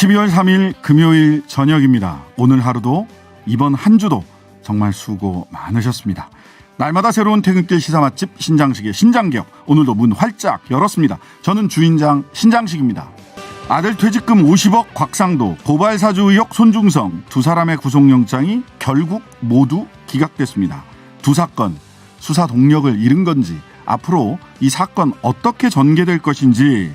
12월 3일 금요일 저녁입니다. 오늘 하루도 이번 한 주도 정말 수고 많으셨습니다. 날마다 새로운 퇴근길 시사 맛집 신장식의 신장기업, 오늘도 문 활짝 열었습니다. 저는 주인장 신장식입니다. 아들 퇴직금 50억 곽상도, 고발 사주 의혹 손중성, 두 사람의 구속영장이 결국 모두 기각됐습니다. 두 사건 수사 동력을 잃은 건지, 앞으로 이 사건 어떻게 전개될 것인지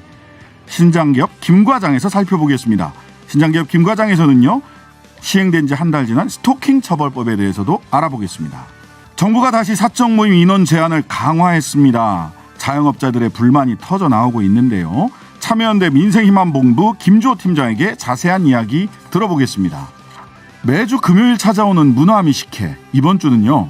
신장기업 김과장에서 살펴보겠습니다. 신장기업 김과장에서는요, 시행된 지 한 달 지난 스토킹 처벌법에 대해서도 알아보겠습니다. 정부가 다시 사적 모임 인원 제한을 강화했습니다. 자영업자들의 불만이 터져 나오고 있는데요. 참여연대 민생희망본부 김주호 팀장에게 자세한 이야기 들어보겠습니다. 매주 금요일 찾아오는 문화미식회, 이번 주는요,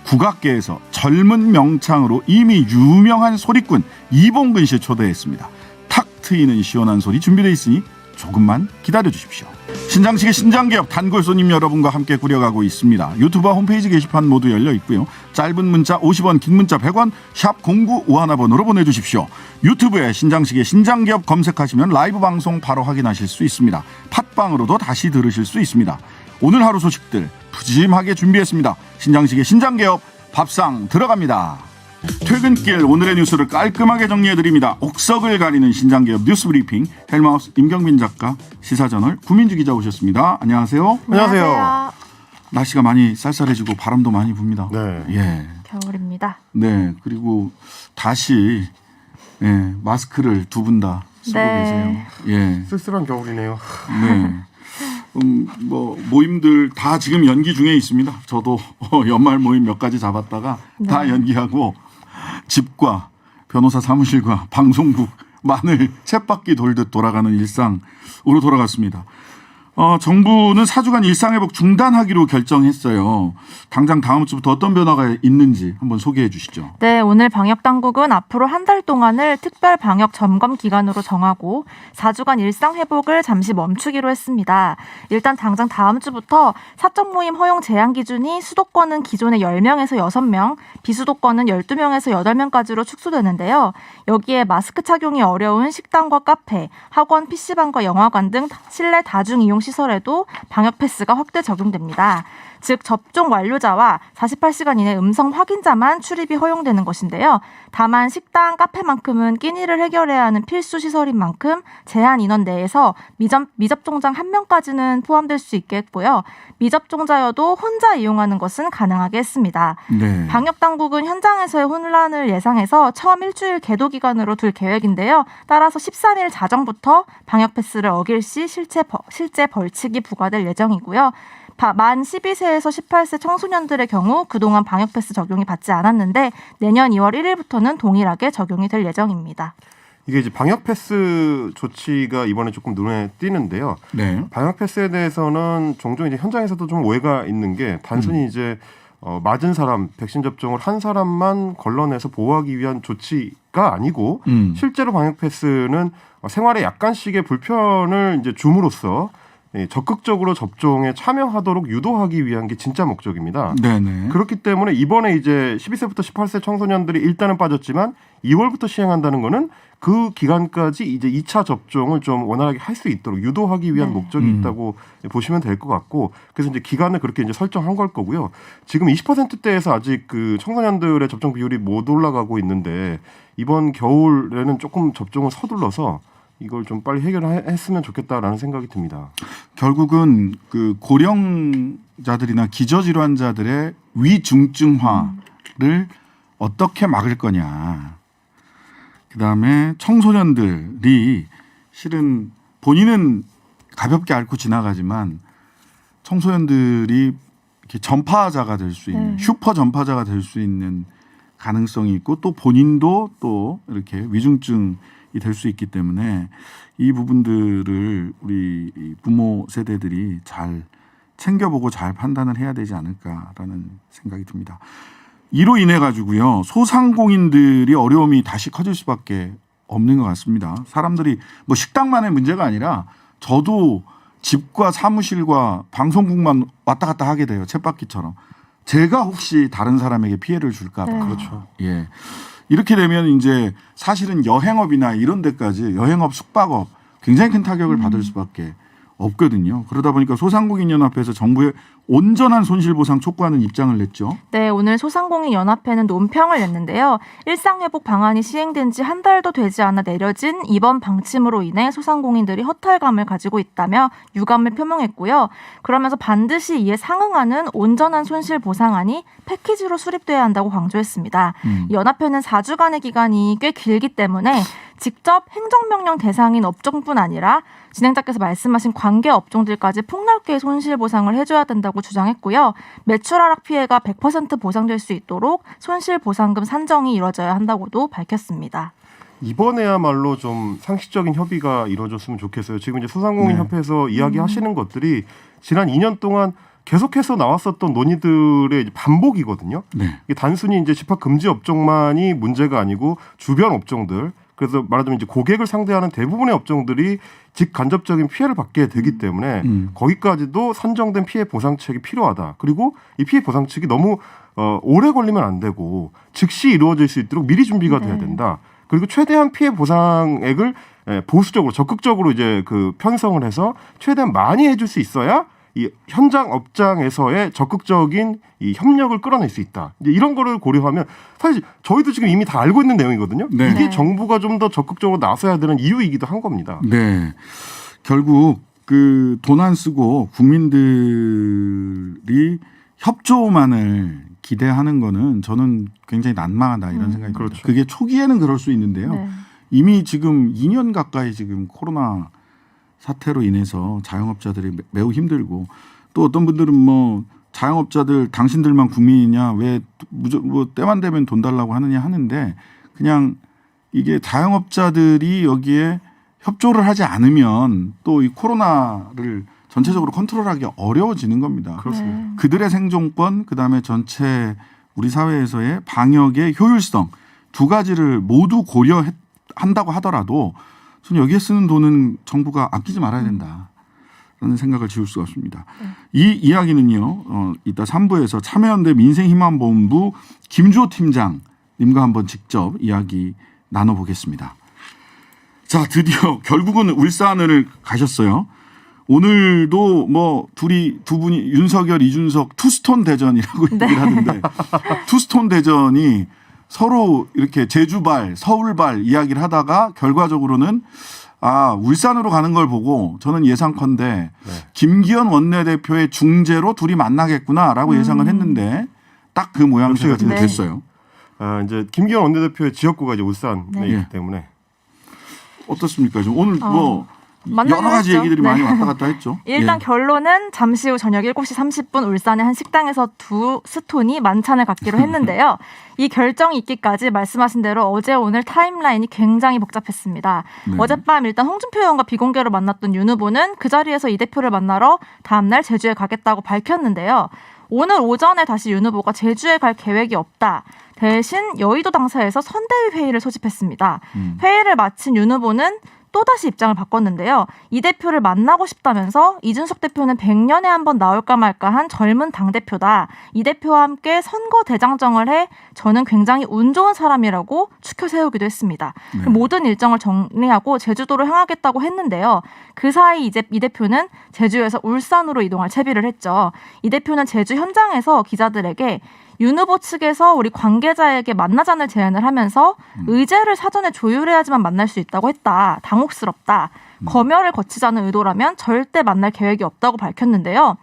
국악계에서 젊은 명창으로 이미 유명한 소리꾼 이봉근 씨 초대했습니다. 탁 트이는 시원한 소리 준비되어 있으니 조금만 기다려주십시오. 신장식의 신장기업 단골 손님 여러분과 함께 꾸려가고 있습니다. 유튜브와 홈페이지 게시판 모두 열려 있고요. 짧은 문자 50원, 긴 문자 100원, 샵 0951번으로 보내주십시오. 유튜브에 신장식의 신장기업 검색하시면 라이브 방송 바로 확인하실 수 있습니다. 팟빵으로도 다시 들으실 수 있습니다. 오늘 하루 소식들 푸짐하게 준비했습니다. 신장식의 신장기업 밥상 들어갑니다. 퇴근길 오늘의 뉴스를 깔끔하게 정리해드립니다. 옥석을 가리는 신장기업 뉴스브리핑, 헬마우스 임경빈 작가, 시사저널 구민주 기자 오셨습니다. 안녕하세요. 안녕하세요. 날씨가 많이 쌀쌀해지고 바람도 많이 붑니다. 네. 예. 겨울입니다. 네. 그리고 다시 마스크를 두 분 다 쓰고 네. 계세요. 예. 쓸쓸한 겨울이네요. 네. 모임들 다 지금 연기 중에 있습니다. 저도 연말 모임 몇 가지 잡았다가 다 연기하고 집과 변호사 사무실과 방송국만을 쳇바퀴 돌듯 돌아가는 일상으로 돌아갔습니다. 정부는 4주간 일상회복 중단하기로 결정했어요. 당장 다음 주부터 어떤 변화가 있는지 한번 소개해 주시죠. 네, 오늘 방역당국은 앞으로 한 달 동안을 특별 방역 점검 기간으로 정하고 4주간 일상회복을 잠시 멈추기로 했습니다. 일단 당장 다음 주부터 사적 모임 허용 제한 기준이 수도권은 기존의 10명에서 6명, 비수도권은 12명에서 8명까지로 축소되는데요. 여기에 마스크 착용이 어려운 식당과 카페, 학원, PC방과 영화관 등 실내 다중이용 시설에도 방역 패스가 확대 적용됩니다. 즉 접종 완료자와 48시간 이내 음성 확인자만 출입이 허용되는 것인데요. 다만 식당, 카페만큼은 끼니를 해결해야 하는 필수 시설인 만큼 제한 인원 내에서 미접종자 1명까지는 포함될 수 있겠고요. 미접종자여도 혼자 이용하는 것은 가능하게 했습니다. 네. 방역당국은 현장에서의 혼란을 예상해서 처음 일주일 계도 기간으로 둘 계획인데요. 따라서 13일 자정부터 방역 패스를 어길 시 실제 벌칙이 부과될 예정이고요. 만 12세에서 18세 청소년들의 경우 그동안 방역 패스 적용이 받지 않았는데 내년 2월 1일부터는 동일하게 적용이 될 예정입니다. 이게 이제 방역 패스 조치가 이번에 조금 눈에 띄는데요. 네. 방역 패스에 대해서는 종종 이제 현장에서도 좀 오해가 있는 게 단순히 이제 맞은 사람, 백신 접종을 한 사람만 걸러내서 보호하기 위한 조치가 아니고 실제로 방역 패스는 생활에 약간씩의 불편을 이제 줌으로써 적극적으로 접종에 참여하도록 유도하기 위한 게 진짜 목적입니다. 네네. 그렇기 때문에 이번에 이제 12세부터 18세 청소년들이 일단은 빠졌지만 2월부터 시행한다는 거는 그 기간까지 이제 2차 접종을 좀 원활하게 할 수 있도록 유도하기 위한 목적이 있다고 보시면 될 것 같고, 그래서 이제 기간을 그렇게 이제 설정한 걸 거고요. 지금 20%대에서 아직 그 청소년들의 접종 비율이 못 올라가고 있는데 이번 겨울에는 조금 접종을 서둘러서 이걸 좀 빨리 해결했으면 좋겠다라는 생각이 듭니다. 결국은 그 고령자들이나 기저질환자들의 위중증화를 어떻게 막을 거냐. 그다음에 청소년들이 실은 본인은 가볍게 앓고 지나가지만 청소년들이 이렇게 전파자가 될 수 있는, 슈퍼 전파자가 될 수 있는 가능성이 있고, 또 본인도 또 이렇게 위중증 될 수 있기 때문에 이 부분들을 우리 부모 세대들이 잘 챙겨보고 잘 판단을 해야 되지 않을까라는 생각이 듭니다. 이로 인해 가지고요, 소상공인들이 어려움이 다시 커질 수밖에 없는 것 같습니다. 사람들이 뭐 식당만의 문제가 아니라 저도 집과 사무실과 방송국만 왔다 갔다 하게 돼요. 쳇바퀴처럼. 제가 혹시 다른 사람에게 피해를 줄까 봐. 네. 그렇죠. 예. 이렇게 되면 이제 사실은 여행업이나 이런 데까지, 여행업, 숙박업 굉장히 큰 타격을 받을 수밖에 없거든요. 그러다 보니까 소상공인연합회에서 정부의 온전한 손실보상 촉구하는 입장을 냈죠. 네, 오늘 소상공인연합회는 논평을 냈는데요. 일상회복 방안이 시행된 지 한 달도 되지 않아 내려진 이번 방침으로 인해 소상공인들이 허탈감을 가지고 있다며 유감을 표명했고요. 그러면서 반드시 이에 상응하는 온전한 손실보상안이 패키지로 수립돼야 한다고 강조했습니다. 연합회는 4주간의 기간이 꽤 길기 때문에 직접 행정명령 대상인 업종뿐 아니라 진행자께서 말씀하신 관계 업종들까지 폭넓게 손실보상을 해줘야 된다고 주장했고요. 매출 하락 피해가 100% 보상될 수 있도록 손실보상금 산정이 이루어져야 한다고도 밝혔습니다. 이번에야말로 좀 상식적인 협의가 이루어졌으면 좋겠어요. 지금 이제 소상공인협회에서 이야기하시는 것들이 지난 2년 동안 계속해서 나왔었던 논의들의 이제 반복이거든요. 네. 이게 단순히 이제 집합 금지 업종만이 문제가 아니고 주변 업종들, 그래서 말하자면 이제 고객을 상대하는 대부분의 업종들이 직간접적인 피해를 받게 되기 때문에 거기까지도 산정된 피해 보상책이 필요하다. 그리고 이 피해 보상책이 너무 오래 걸리면 안 되고 즉시 이루어질 수 있도록 미리 준비가 돼야 된다. 그리고 최대한 피해 보상액을 보수적으로 적극적으로 이제 그 편성을 해서 최대한 많이 해줄 수 있어야 이 현장 업장에서의 적극적인 이 협력을 끌어낼 수 있다. 이제 이런 거를 고려하면 사실 저희도 지금 이미 다 알고 있는 내용이거든요. 네. 이게 네. 정부가 좀 더 적극적으로 나서야 되는 이유이기도 한 겁니다. 네. 결국 그 돈 안 쓰고 국민들이 협조만을 기대하는 거는 저는 굉장히 난망하다 이런 생각이 듭니다. 그렇죠. 그게 초기에는 그럴 수 있는데요. 네. 이미 지금 2년 가까이 지금 코로나 사태로 인해서 자영업자들이 매우 힘들고 또 어떤 분들은 뭐 자영업자들 당신들만 국민이냐 왜 뭐 때만 되면 돈 달라고 하느냐 하는데 그냥 이게 자영업자들이 여기에 협조를 하지 않으면 또 이 코로나를 전체적으로 컨트롤하기 어려워지는 겁니다. 그렇습니다. 네. 그들의 생존권 그다음에 전체 우리 사회에서의 방역의 효율성 두 가지를 모두 고려한다고 하더라도 저는 여기에 쓰는 돈은 정부가 아끼지 말아야 된다라는 생각을 지울 수가 없습니다. 이 이야기는요. 이따 3부에서 참여연대 민생희망본부 김주호 팀장님과 한번 직접 이야기 나눠보겠습니다. 자, 드디어 결국은 울산을 가셨어요. 오늘도 뭐 두 분이 윤석열, 이준석 투스톤 대전이라고 얘기를 하는데 투스톤 대전이 서로 이렇게 제주발, 서울발 이야기를 하다가 결과적으로는 울산으로 가는 걸 보고 저는 예상컨대 김기현 원내대표의 중재로 둘이 만나겠구나라고 예상을 했는데 딱 그 모양새가 그렇죠. 네. 됐어요. 이제 김기현 원내대표의 지역구가 이제 울산에 네. 있기 때문에 어떻습니까? 좀 오늘 뭐 만나기로 여러 가지 했죠. 얘기들이 네. 많이 왔다 갔다 했죠. 일단 예. 결론은 잠시 후 저녁 7시 30분 울산의 한 식당에서 두 스톤이 만찬을 갖기로 했는데요. 이 결정이 있기까지 말씀하신 대로 어제 오늘 타임라인이 굉장히 복잡했습니다. 네. 어젯밤 일단 홍준표 의원과 비공개로 만났던 윤 후보는 그 자리에서 이 대표를 만나러 다음날 제주에 가겠다고 밝혔는데요. 오늘 오전에 다시 윤 후보가 제주에 갈 계획이 없다. 대신 여의도 당사에서 선대위 회의를 소집했습니다. 회의를 마친 윤 후보는 또다시 입장을 바꿨는데요. 이 대표를 만나고 싶다면서 이준석 대표는 100년에 한 번 나올까 말까 한 젊은 당대표다. 이 대표와 함께 선거 대장정을 해 저는 굉장히 운 좋은 사람이라고 추켜 세우기도 했습니다. 네. 모든 일정을 정리하고 제주도로 향하겠다고 했는데요. 그 사이 이제 이 대표는 제주에서 울산으로 이동할 채비를 했죠. 이 대표는 제주 현장에서 기자들에게 윤 후보 측에서 우리 관계자에게 만나자는 제안을 하면서 의제를 사전에 조율해야지만 만날 수 있다고 했다. 당혹스럽다. 검열을 거치자는 의도라면 절대 만날 계획이 없다고 밝혔는데요.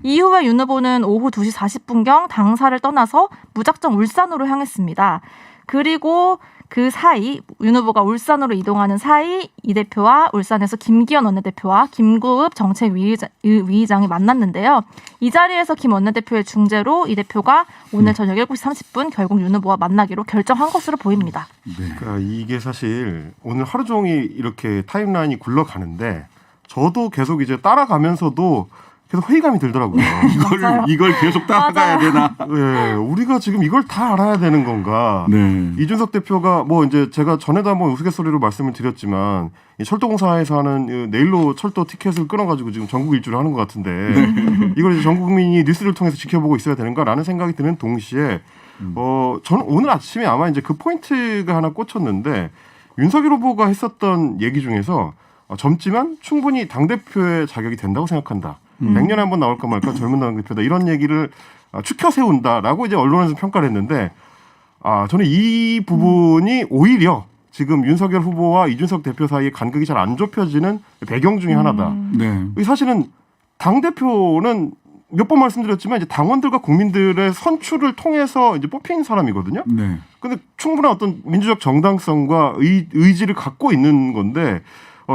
이후에 윤 후보는 오후 2시 40분경 당사를 떠나서 무작정 울산으로 향했습니다. 그리고 그 사이 윤 후보가 울산으로 이동하는 사이 이 대표와 울산에서 김기현 원내대표와 김구읍 정책위의장이 만났는데요. 이 자리에서 김 원내대표의 중재로 이 대표가 오늘 저녁 7시 30분 결국 윤 후보와 만나기로 결정한 것으로 보입니다. 네. 그러니까 이게 사실 오늘 하루 종일 이렇게 타임라인이 굴러가는데 저도 계속 이제 따라가면서도 계속 회의감이 들더라고요. 이걸 계속 따라가야 되나? 네, 우리가 지금 이걸 다 알아야 되는 건가? 네. 이준석 대표가 뭐 이제 제가 전에도 한번 우스갯소리로 말씀을 드렸지만 이 철도공사에서 하는 내일로 철도 티켓을 끊어가지고 지금 전국 일주를 하는 것 같은데 이걸 이제 전 국민이 뉴스를 통해서 지켜보고 있어야 되는가라는 생각이 드는 동시에 저는 오늘 아침에 아마 이제 그 포인트가 하나 꽂혔는데 윤석열 후보가 했었던 얘기 중에서 젊지만 충분히 당대표의 자격이 된다고 생각한다. 100년에 한 번 나올까 말까 젊은 당대표다. 이런 얘기를 추켜 세운다라고 이제 언론에서 평가를 했는데 저는 이 부분이 오히려 지금 윤석열 후보와 이준석 대표 사이에 간극이 잘 안 좁혀지는 배경 중에 하나다. 네. 사실은 당대표는 몇 번 말씀드렸지만 이제 당원들과 국민들의 선출을 통해서 이제 뽑힌 사람이거든요. 네. 근데 충분한 어떤 민주적 정당성과 의지를 갖고 있는 건데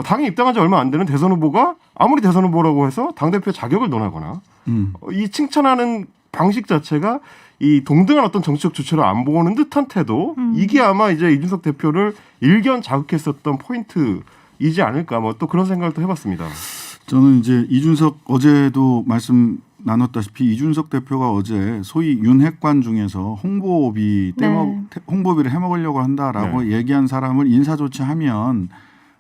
당에 입당한 지 얼마 안 되는 대선 후보가 아무리 대선 후보라고 해서 당대표의 자격을 논하거나 이 칭찬하는 방식 자체가 이 동등한 어떤 정치적 주체를 안 보는 듯한 태도 이게 아마 이제 이준석 대표를 일견 자극했었던 포인트이지 않을까 뭐 또 그런 생각을 또 해봤습니다. 저는 이제 이준석 어제도 말씀 나눴다시피 이준석 대표가 어제 소위 윤핵관 중에서 홍보비를 해먹으려고 한다라고 얘기한 사람을 인사 조치하면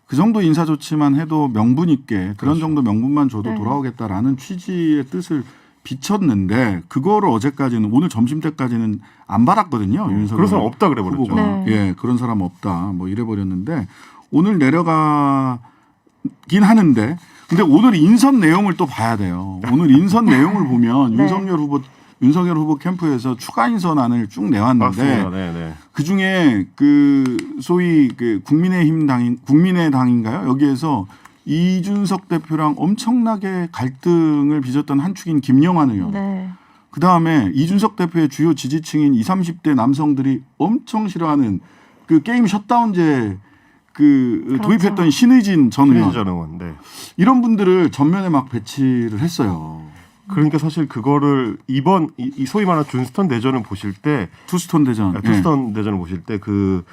그 정도 인사 조치만 해도 명분 있게 그런 정도 명분만 줘도 돌아오겠다라는 취지의 뜻을 비쳤는데 그거를 어제까지는 오늘 점심 때까지는 안 받았거든요. 윤석열 그런 사람 없다 그래 버렸죠. 네. 예, 그런 사람 없다. 뭐 이래 버렸는데 오늘 내려가긴 하는데 근데 오늘 인선 내용을 또 봐야 돼요. 오늘 인선 내용을 보면 네. 윤석열 후보 캠프에서 추가 인선안을 쭉 내왔는데 맞습니다. 네, 네. 그 중에 그 소위 그 국민의당인가요? 여기에서 이준석 대표랑 엄청나게 갈등을 빚었던 한 축인 김영환 의원. 네. 그 다음에 이준석 대표의 주요 지지층인 20, 30대 남성들이 엄청 싫어하는 그 게임 셧다운제 그렇죠. 도입했던 신의진 전 의원. 전 의원. 네. 이런 분들을 전면에 막 배치를 했어요. 그러니까 사실 그거를 이번 이 소위 말하는 준스턴 대전을 보실 때 투스톤 대전. 투스턴 대전을 보실 때 그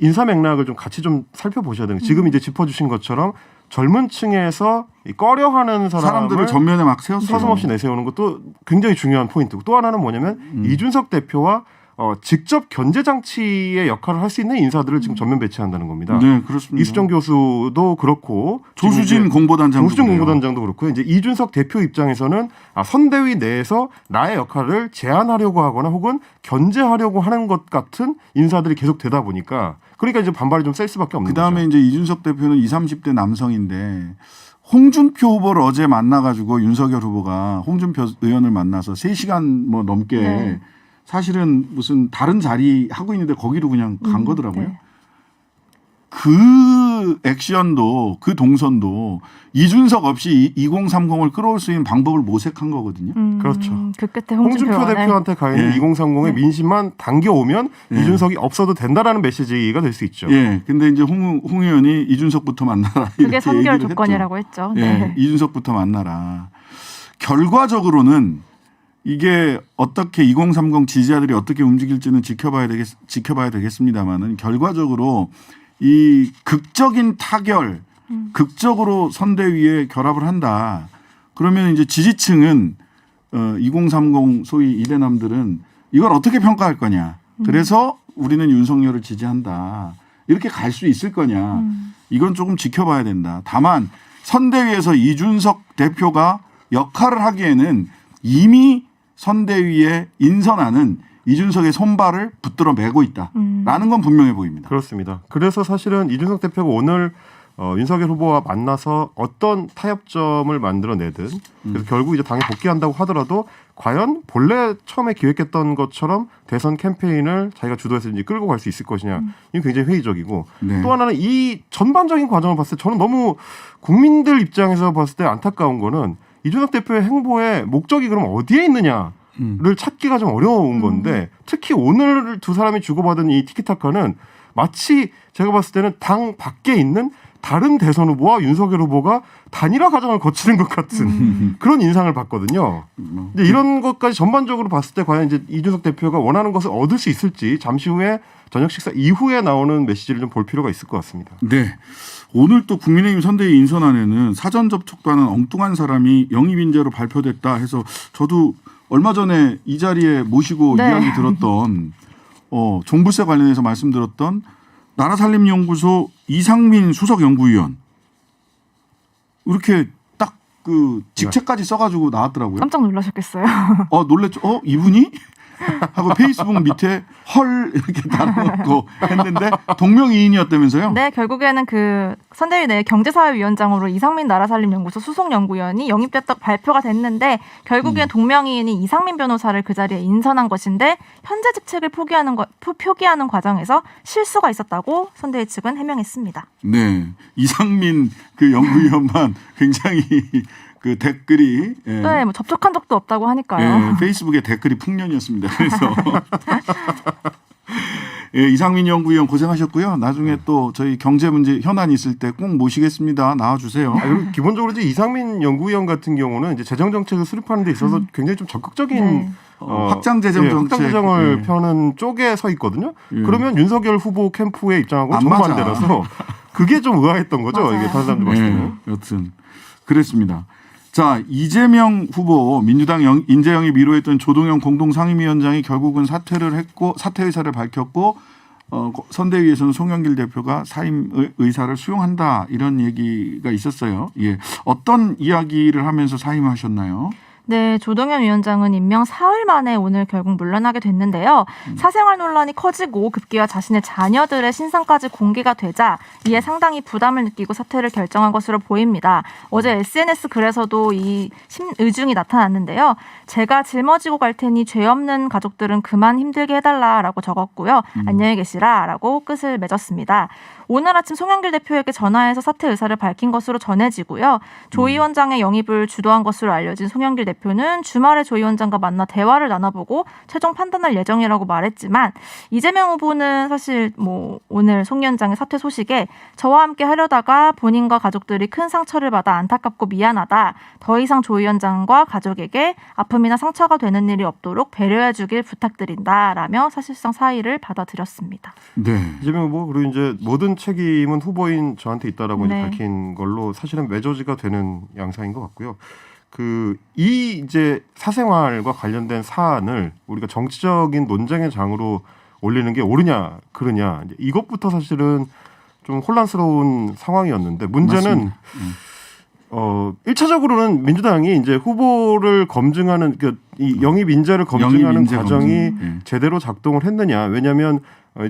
인사 맥락을 좀 같이 좀 살펴보셔야 되는. 지금 이제 짚어주신 것처럼 젊은 층에서 꺼려하는 사람들을 전면에 막 세웠어요. 서슴없이 내세우는 것도 굉장히 중요한 포인트고 또 하나는 뭐냐면 이준석 대표와 직접 견제 장치의 역할을 할 수 있는 인사들을 지금 전면 배치한다는 겁니다. 네, 그렇습니다. 이수정 교수도 그렇고 조수진 공보단장도 조수진 그래요. 공보단장도 그렇고 이제 이준석 대표 입장에서는 선대위 내에서 나의 역할을 제한하려고 하거나 혹은 견제하려고 하는 것 같은 인사들이 계속 되다 보니까 그러니까 이제 반발이 좀 셀 수밖에 없는 그다음에 거죠. 이제 이준석 대표는 20, 30대 남성인데 홍준표 후보를 어제 만나가지고 윤석열 후보가 홍준표 의원을 만나서 3시간 뭐 넘게 네. 사실은 무슨 다른 자리 하고 있는데 거기로 그냥 간 거더라고요. 네. 그 액션도 그 동선도 이준석 없이 2030을 끌어올 수 있는 방법을 모색한 거거든요. 그렇죠. 그 끝에 홍준표 의원을. 대표한테 가 있는 예. 2030의 민심만 당겨오면 예. 이준석이 없어도 된다라는 메시지가 될 수 있죠. 예. 근데 이제 홍 의원이 이준석부터 만나라. 그게 이렇게 선결 얘기를 조건이라고 했죠. 했죠. 예. 이준석부터 만나라. 결과적으로는 이게 어떻게 2030 지지자들이 어떻게 움직일지는 지켜봐야 되겠습니다만은 결과적으로 이 극적인 타결, 극적으로 선대위에 결합을 한다. 그러면 이제 지지층은 2030 소위 이대남들은 이걸 어떻게 평가할 거냐. 그래서 우리는 윤석열을 지지한다. 이렇게 갈 수 있을 거냐. 이건 조금 지켜봐야 된다. 다만 선대위에서 이준석 대표가 역할을 하기에는 이미 선대위에 인선하는 이준석의 손발을 붙들어 매고 있다라는 건 분명해 보입니다. 그렇습니다. 그래서 사실은 이준석 대표가 오늘 윤석열 후보와 만나서 어떤 타협점을 만들어내든 그래서 결국 이제 당에 복귀한다고 하더라도 과연 본래 처음에 기획했던 것처럼 대선 캠페인을 자기가 주도해서 이제 끌고 갈 수 있을 것이냐 이건 굉장히 회의적이고 네. 또 하나는 이 전반적인 과정을 봤을 때 저는 너무 국민들 입장에서 봤을 때 안타까운 거는 이준석 대표의 행보의 목적이 그럼 어디에 있느냐를 찾기가 좀 어려운 건데 특히 오늘 두 사람이 주고받은 이 티키타카는 마치 제가 봤을 때는 당 밖에 있는 다른 대선 후보와 윤석열 후보가 단일화 과정을 거치는 것 같은 그런 인상을 받거든요. 근데 이런 것까지 전반적으로 봤을 때 과연 이제 이준석 대표가 원하는 것을 얻을 수 있을지 잠시 후에 저녁 식사 이후에 나오는 메시지를 좀 볼 필요가 있을 것 같습니다. 네. 오늘 또 국민의힘 선대위 인선안에는 사전 접촉도 하는 엉뚱한 사람이 영입 인재로 발표됐다 해서 저도 얼마 전에 이 자리에 모시고 네. 이야기 들었던 종부세 관련해서 말씀드렸던 나라살림연구소 이상민 수석연구위원 이렇게 딱 그 직책까지 써가지고 나왔더라고요. 깜짝 놀라셨겠어요. 놀랬죠. 이분이 하고 페이스북 밑에 헐 이렇게 달아놓고 했는데 동명이인이었다면서요? 네, 결국에는 그 선대위 내 경제사회위원장으로 이상민 나라살림연구소 수석연구위원이 영입됐다고 발표가 됐는데 결국엔 동명이인이 이상민 변호사를 그 자리에 인선한 것인데 현재 직책을 표기하는 과정에서 실수가 있었다고 선대위 측은 해명했습니다. 네, 이상민 그 연구위원만 굉장히 그 댓글이 네, 뭐 접촉한 적도 없다고 하니까요. 페이스북에 댓글이 풍년이었습니다. 그래서 이상민 연구위원 고생하셨고요. 나중에 또 저희 경제 문제 현안 있을 때 꼭 모시겠습니다. 나와주세요. 그리고 기본적으로 이제 이상민 연구위원 같은 경우는 이제 재정 정책을 수립하는 데 있어서 굉장히 좀 적극적인 네. 확장 재정 정책, 확장 재정을 펴는 쪽에 서 있거든요. 그러면 윤석열 후보 캠프의 입장하고 안 정반대라서 그게 좀 의아했던 거죠. 맞아요. 이게 다른 사람들 봤을 때는. 여튼 그랬습니다. 자, 이재명 후보 민주당 인재영입 미루했던 조동현 공동상임위원장이 결국은 사퇴를 했고 사퇴 의사를 밝혔고 선대위에서는 송영길 대표가 사임 의사를 수용한다 이런 얘기가 있었어요. 예, 어떤 이야기를 하면서 사임하셨나요? 네, 조동현 위원장은 임명 사흘 만에 오늘 결국 물러나게 됐는데요. 사생활 논란이 커지고 급기야 자신의 자녀들의 신상까지 공개가 되자 이에 상당히 부담을 느끼고 사퇴를 결정한 것으로 보입니다. 어제 SNS 글에서도 이 의중이 나타났는데요. 제가 짊어지고 갈 테니 죄 없는 가족들은 그만 힘들게 해달라라고 적었고요. 안녕히 계시라라고 끝을 맺었습니다. 오늘 아침 송영길 대표에게 전화해서 사퇴 의사를 밝힌 것으로 전해지고요. 조 위원장의 영입을 주도한 것으로 알려진 송영길 대표는 주말에 조 위원장과 만나 대화를 나눠보고 최종 판단할 예정이라고 말했지만 이재명 후보는 사실 뭐 오늘 송 위원장의 사퇴 소식에 저와 함께 하려다가 본인과 가족들이 큰 상처를 받아 안타깝고 미안하다. 더 이상 조 위원장과 가족에게 아픔이나 상처가 되는 일이 없도록 배려해 주길 부탁드린다라며 사실상 사의를 받아들였습니다. 네. 이재명 후보 그리고 이제 모든 책임은 후보인 저한테 있다라고 네. 이제 밝힌 걸로 사실은 매저지가 되는 양상인 것 같고요. 이 이제 사생활과 관련된 사안을 우리가 정치적인 논쟁의 장으로 올리는 게 옳으냐 그르냐 이제 이것부터 사실은 좀 혼란스러운 상황이었는데 문제는 1차적으로는 민주당이 이제 후보를 검증하는 이 영입 인재를 검증하는 인재 과정이 검증. 제대로 작동을 했느냐 왜냐하면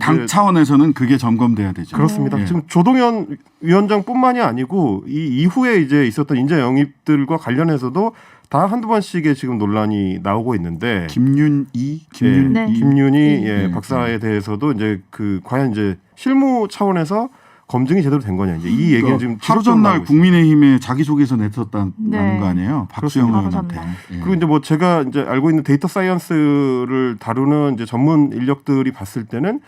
당 차원에서는 그게 점검돼야 되죠. 그렇습니다. 예. 지금 조동현 위원장뿐만이 아니고 이 이후에 이제 있었던 인재 영입들과 관련해서도 다 한두 번씩의 지금 논란이 나오고 있는데 김윤희 네. 김윤희 박사에 대해서도 이제 과연 이제 실무 차원에서 검증이 제대로 된 거냐 이제 이 얘기는 지금 하루 전날 나오고 있습니다. 국민의힘에 자기소개서 냈었다는 네. 거 아니에요? 박수영 바로 의원한테. 전날. 예. 그리고 이제 뭐 제가 이제 알고 있는 데이터 사이언스를 다루는 이제 전문 인력들이 봤을 때는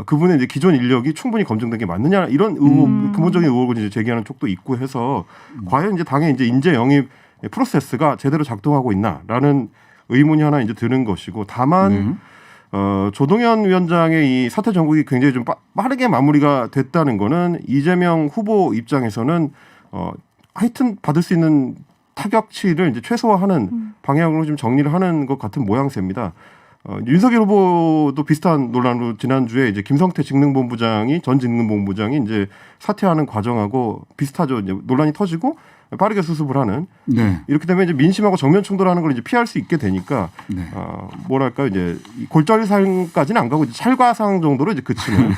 그분의 이제 기존 인력이 충분히 검증된 게 맞느냐 이런 의혹, 근본적인 의혹을 이제 제기하는 쪽도 있고 해서 과연 이제 당의 이제 인재 영입 프로세스가 제대로 작동하고 있나라는 의문이 하나 이제 드는 것이고 다만 조동현 위원장의 이 사퇴 정국이 굉장히 좀 빠르게 마무리가 됐다는 거는 이재명 후보 입장에서는 하여튼 받을 수 있는 타격치를 이제 최소화하는 방향으로 좀 정리를 하는 것 같은 모양새입니다. 윤석열 후보도 비슷한 논란으로 지난주에 이제 김성태 직능본부장이 전 직능본부장이 이제 사퇴하는 과정하고 비슷하죠. 이제 논란이 터지고 빠르게 수습을 하는. 네. 이렇게 되면 이제 민심하고 정면 충돌하는 걸 이제 피할 수 있게 되니까 네. 뭐랄까 이제 골절상까지는 안 가고 이제 찰과상 정도로 이제 그치는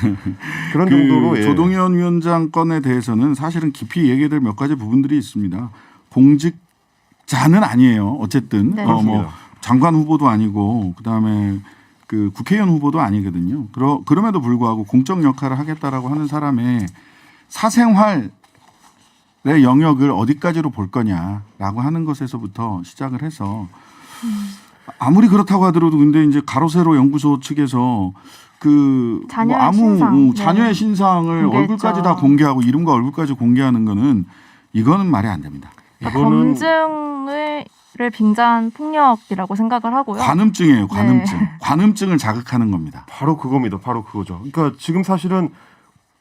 그런 정도로 조동현 위원장 건에 대해서는 사실은 깊이 얘기될 몇 가지 부분들이 있습니다. 공직자는 아니에요. 어쨌든 네. 뭐 장관 후보도 아니고 그다음에 그 국회의원 후보도 아니거든요. 그럼에도 불구하고 공적 역할을 하겠다라고 하는 사람의 사생활의 영역을 어디까지로 볼 거냐라고 하는 것에서부터 시작을 해서 아무리 그렇다고 하더라도 근데 이제 가로세로 연구소 측에서 자녀의 신상. 자녀의 신상을 공개했죠. 얼굴까지 다 공개하고 이름과 얼굴까지 공개하는 거는 이거는 말이 안 됩니다. 이거는 검증을 빙자한 폭력이라고 생각을 하고요. 관음증이에요. 관음증. 네. 관음증을 자극하는 겁니다. 바로 그겁니다. 바로 그거죠. 그러니까 지금 사실은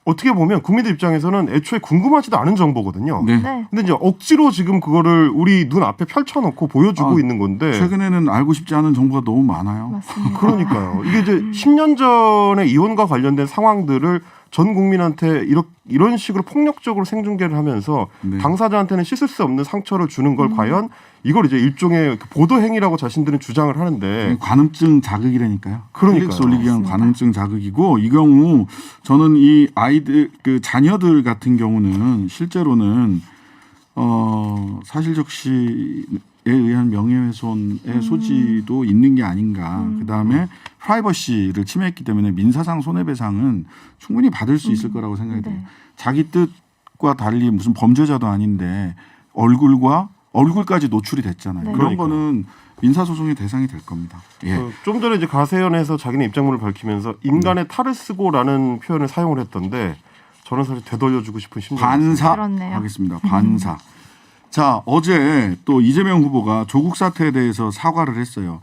어떻게 보면 국민들 입장에서는 애초에 궁금하지도 않은 정보거든요. 네. 네. 근데 이제 억지로 지금 그거를 우리 눈 앞에 펼쳐놓고 보여주고 있는 건데 최근에는 알고 싶지 않은 정보가 너무 많아요. 맞습니다. 그러니까요. 이게 이제 10년 전에 이혼과 관련된 상황들을 전 국민한테 이런 식으로 폭력적으로 생중계를 하면서 네. 당사자한테는 씻을 수 없는 상처를 주는 걸 과연 이걸 이제 일종의 보도 행위라고 자신들은 주장을 하는데 관음증 자극이라니까요. 그러니까요. 플릭스 올리기 위한 맞습니다. 관음증 자극이고 이 경우 저는 이 아이들 그 자녀들 같은 경우는 실제로는 사실적 시에 의한 명예훼손의 소지도 있는 게 아닌가. 그다음에 프라이버시를 침해했기 때문에 민사상 손해배상은 충분히 받을 수 있을 거라고 생각이 돼요. 네. 자기 뜻과 달리 무슨 범죄자도 아닌데 얼굴까지 노출이 됐잖아요. 네. 그런 그러니까요. 거는 민사소송의 대상이 될 겁니다. 예. 좀 전에 이제 가세연에서 자기네 입장문을 밝히면서 인간의 탈을 쓰고라는 표현을 사용을 했던데 저는 사실 되돌려주고 싶은 심정이 반사 그렇네요. 하겠습니다. 반사. 자, 어제 또 이재명 후보가 조국 사태에 대해서 사과를 했어요.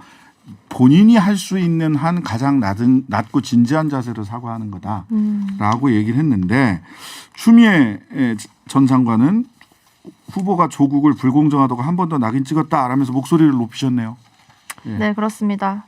본인이 할 수 있는 한 가장 낮고 진지한 자세로 사과하는 거다라고 얘기를 했는데 추미애 전 장관은 후보가 조국을 불공정하다고 한 번 더 낙인 찍었다라면서 목소리를 높이셨네요. 예. 네, 그렇습니다.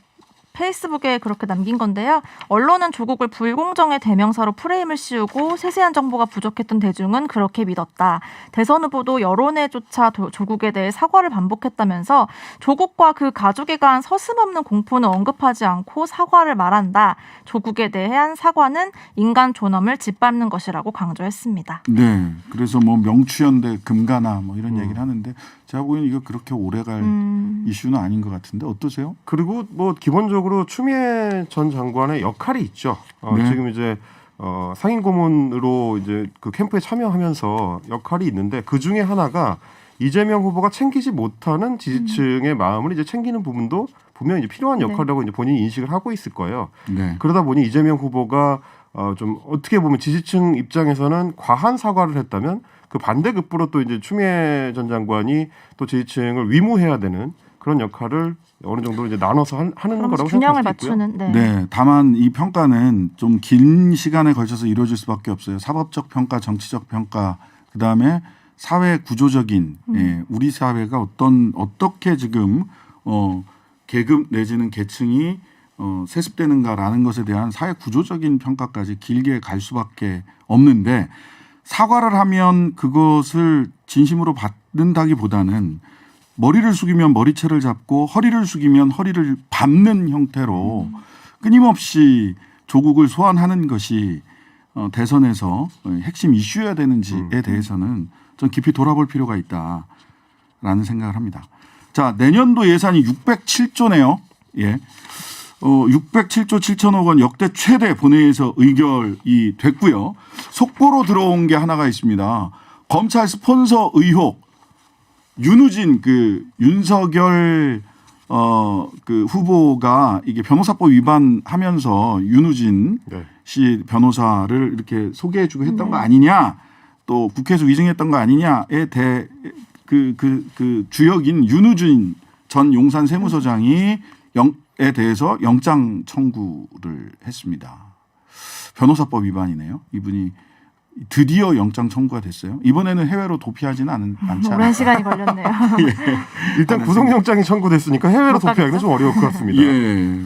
페이스북에 그렇게 남긴 건데요. 언론은 조국을 불공정의 대명사로 프레임을 씌우고 세세한 정보가 부족했던 대중은 그렇게 믿었다. 대선 후보도 여론에조차 조국에 대해 사과를 반복했다면서 조국과 그 가족에 관한 서슴없는 공포는 언급하지 않고 사과를 말한다. 조국에 대한 사과는 인간 존엄을 짓밟는 것이라고 강조했습니다. 네. 그래서 뭐 명추현대 금가나 뭐 이런 얘기를 하는데 제가 보기에는 이거 그렇게 오래갈 이슈는 아닌 것 같은데 어떠세요? 그리고 뭐 기본적으로 추미애 전 장관의 역할이 있죠. 네. 지금 이제 상임 고문으로 이제 그 캠프에 참여하면서 역할이 있는데 그 중에 하나가 이재명 후보가 챙기지 못하는 지지층의 마음을 이제 챙기는 부분도 분명히 이제 필요한 네. 역할이라고 이제 본인이 인식을 하고 있을 거예요. 네. 그러다 보니 이재명 후보가 좀 어떻게 보면 지지층 입장에서는 과한 사과를 했다면 그 반대급부로 또 이제 추미애 전 장관이 또 지지층을 위무해야 되는 그런 역할을 어느 정도 이제 나눠서 하는 거라고 균형을 생각할 수 있고요. 맞추는. 네. 네. 다만 이 평가는 좀 긴 시간에 걸쳐서 이루어질 수밖에 없어요. 사법적 평가, 정치적 평가, 그 다음에 사회 구조적인 우리 사회가 어떻게 지금 계급 내지는 계층이 세습되는가라는 것에 대한 사회 구조적인 평가까지 길게 갈 수밖에 없는데 사과를 하면 그것을 진심으로 받는다기보다는 머리를 숙이면 머리채를 잡고 허리를 숙이면 허리를 밟는 형태로 끊임없이 조국을 소환하는 것이 대선에서 핵심 이슈여야 되는지에 대해서는 좀 깊이 돌아볼 필요가 있다라는 생각을 합니다. 자, 내년도 예산이 607조네요. 예. 607조 7천억 원 역대 최대 본회의에서 의결이 됐고요. 속보로 들어온 게 하나가 있습니다. 검찰 스폰서 의혹 윤우진 그 윤석열 그 후보가 이게 변호사법 위반하면서 윤우진 네. 씨 변호사를 이렇게 소개해주고 했던 거 아니냐, 또 국회에서 위증했던 거 아니냐에 대해 그 주역인 윤우진 전 용산 세무서장이 에 대해서 영장 청구를 했습니다. 변호사법 위반이네요. 이분이 드디어 영장 청구가 됐어요. 이번에는 해외로 도피하지는 않지 않아요. 오랜 시간이 걸렸네요. 일단 구속영장이 청구됐으니까 해외로 못 도피하기는 좀 어려울 것 같습니다. 예.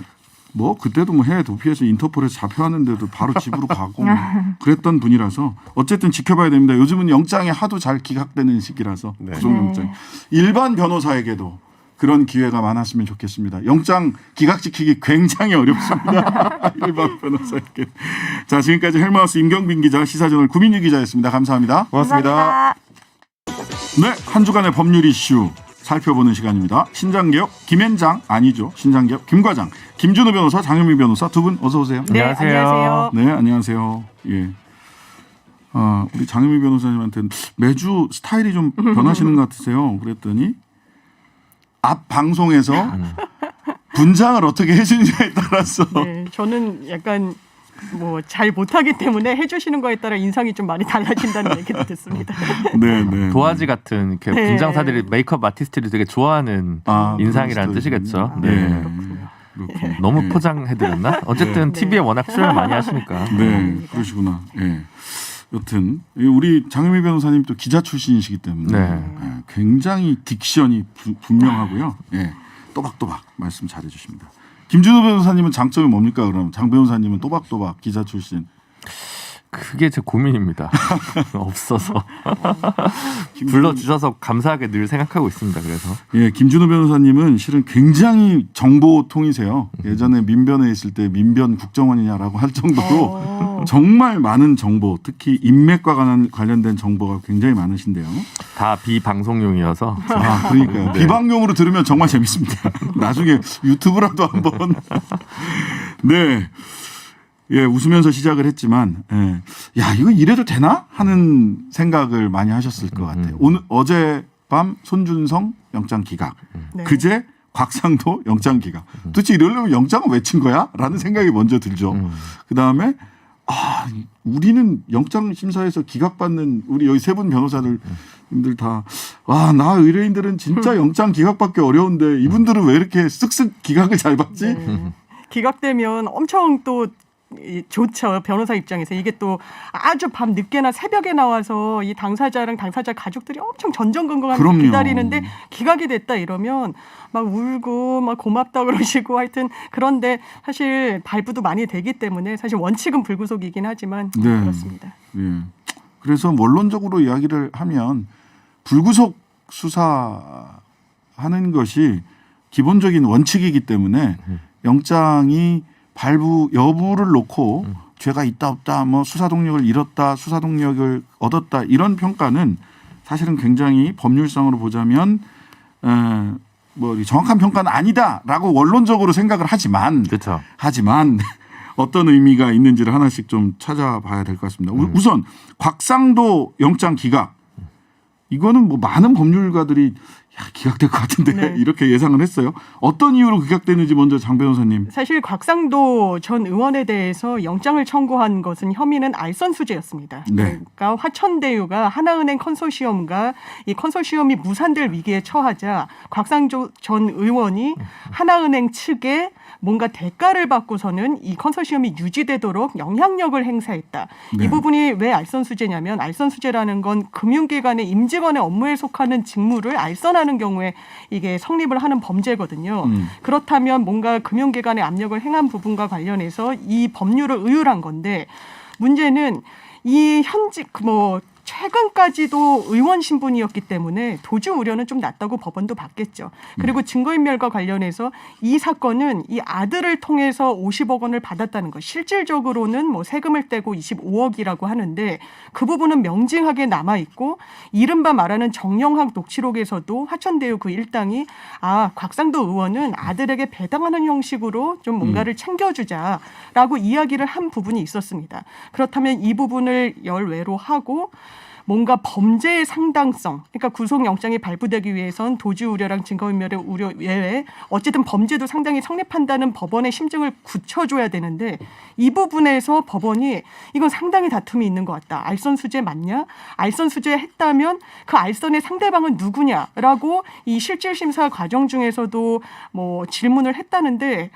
뭐 그때도 뭐 해외 도피해서 인터폴에서 잡혀왔는데도 바로 집으로 가고 뭐 그랬던 분이라서 어쨌든 지켜봐야 됩니다. 요즘은 영장이 하도 잘 기각되는 시기라서 네. 구속영장. 네. 일반 변호사에게도 그런 기회가 많았으면 좋겠습니다. 영장 기각시키기 굉장히 어렵습니다. 일반 변호사에게. 자, 지금까지 헬마우스 임경빈 기자, 시사저널 구민유 기자였습니다. 감사합니다. 고맙습니다. 네, 한 주간의 법률 이슈 살펴보는 시간입니다. 신장개혁 김현장 아니죠. 신장개혁 김과장, 김준호 변호사, 장현미 변호사 두 분 어서 오세요. 네, 안녕하세요. 네, 안녕하세요. 예. 우리 장현미 변호사님한테는 매주 스타일이 좀 변하시는 것 같으세요. 그랬더니 앞 방송에서 분장을 어떻게 해주느냐에 따라서 네, 저는 약간 뭐 잘 못하기 때문에 해주시는 거에 따라 인상이 좀 많이 달라진다는 얘기도 듣습니다. 네, 네. 도화지 같은 이렇게 네. 분장사들이 메이크업 아티스트들이 되게 좋아하는 인상이라는 그런 뜻이겠죠. 스타일이군요. 네. 그렇군요. 너무 네. 포장해드렸나? 어쨌든 네. TV에 워낙 출연을 많이 하시니까. 네, 그러시구나. 예. 여튼 우리 장현미 변호사님 또 기자 출신이시기 때문에 네. 예, 굉장히 딕션이 분명하고요. 예, 또박또박 말씀 잘해주십니다. 김준호 변호사님은 장점이 뭡니까? 그럼 장 변호사님은 또박또박 기자 출신. 그게 제 고민입니다. 없어서 불러주셔서 감사하게 늘 생각하고 있습니다. 그래서 예, 김준호 변호사님은 실은 굉장히 정보통이세요. 예전에 민변에 있을 때 민변 국정원이냐라고 할 정도로 정말 많은 정보, 특히 인맥과 관련된 정보가 굉장히 많으신데요. 다 비방송용이어서 아, 그러니까요. 네. 비방용으로 들으면 정말 재밌습니다. 나중에 유튜브라도 한번. 네. 예, 웃으면서 시작을 했지만, 예. 야, 이거 이래도 되나? 하는 생각을 많이 하셨을 것 같아요. 오늘, 어젯밤 손준성 영장 기각. 네. 그제 곽상도 영장 기각. 도대체 이러려면 영장은 왜 친 거야? 라는 생각이 먼저 들죠. 그 다음에, 아, 우리는 영장 심사에서 기각받는 우리 여기 세 분 변호사들님들 다, 와, 나 의뢰인들은 진짜 영장 기각받기 어려운데 이분들은 왜 이렇게 쓱쓱 기각을 잘 받지? 네. 기각되면 엄청 또 좋죠. 변호사 입장에서 이게 또 아주 밤 늦게나 새벽에 나와서 이 당사자랑 당사자 가족들이 엄청 전전긍긍하면서 그럼요. 기다리는데 기각이 됐다 이러면 막 울고 막 고맙다 그러시고 하여튼 그런데 사실 발부도 많이 되기 때문에 사실 원칙은 불구속이긴 하지만 네. 그렇습니다. 예. 그래서 원론적으로 이야기를 하면 불구속 수사하는 것이 기본적인 원칙이기 때문에 영장이 발부 여부를 놓고 죄가 있다 없다 뭐 수사 동력을 잃었다 수사 동력을 얻었다 이런 평가는 사실은 굉장히 법률상으로 보자면 뭐 정확한 평가는 아니다라고 원론적으로 생각을 하지만 그렇죠. 어떤 의미가 있는지를 하나씩 좀 찾아봐야 될 것 같습니다. 우선 곽상도 영장 기각 이거는 뭐 많은 법률가들이 야, 기각될 것 같은데 네. 이렇게 예상을 했어요. 어떤 이유로 기각되는지 먼저 장 변호사님. 사실 곽상도 전 의원에 대해서 영장을 청구한 것은 혐의는 알선수재였습니다. 네. 그러니까 화천대유가 하나은행 컨소시엄과 이 컨소시엄이 무산될 위기에 처하자 곽상도 전 의원이 하나은행 측에 뭔가 대가를 받고서는 이 컨소시엄이 유지되도록 영향력을 행사했다. 네. 이 부분이 왜 알선수재냐면 알선수재라는 건 금융기관의 임직원의 업무에 속하는 직무를 알선하는 경우에 이게 성립을 하는 범죄거든요. 그렇다면 뭔가 금융기관의 압력을 행한 부분과 관련해서 이 법률을 의율한 건데 문제는 이 현직 최근까지도 의원 신분이었기 때문에 도주 우려는 좀 낮다고 법원도 봤겠죠. 그리고 증거인멸과 관련해서 이 사건은 이 아들을 통해서 50억 원을 받았다는 것. 실질적으로는 뭐 세금을 떼고 25억이라고 하는데 그 부분은 명징하게 남아있고 이른바 말하는 정영학 녹취록에서도 화천대유 그 일당이 곽상도 의원은 아들에게 배당하는 형식으로 좀 뭔가를 챙겨주자라고 이야기를 한 부분이 있었습니다. 그렇다면 이 부분을 열외로 하고 뭔가 범죄의 상당성, 그러니까 구속영장이 발부되기 위해선 도주 우려랑 증거인멸의 우려 외에 어쨌든 범죄도 상당히 성립한다는 법원의 심증을 굳혀줘야 되는데 이 부분에서 법원이 이건 상당히 다툼이 있는 것 같다. 알선수재 맞냐? 알선수재 했다면 그 알선의 상대방은 누구냐라고 이 실질심사 과정 중에서도 뭐 질문을 했다는데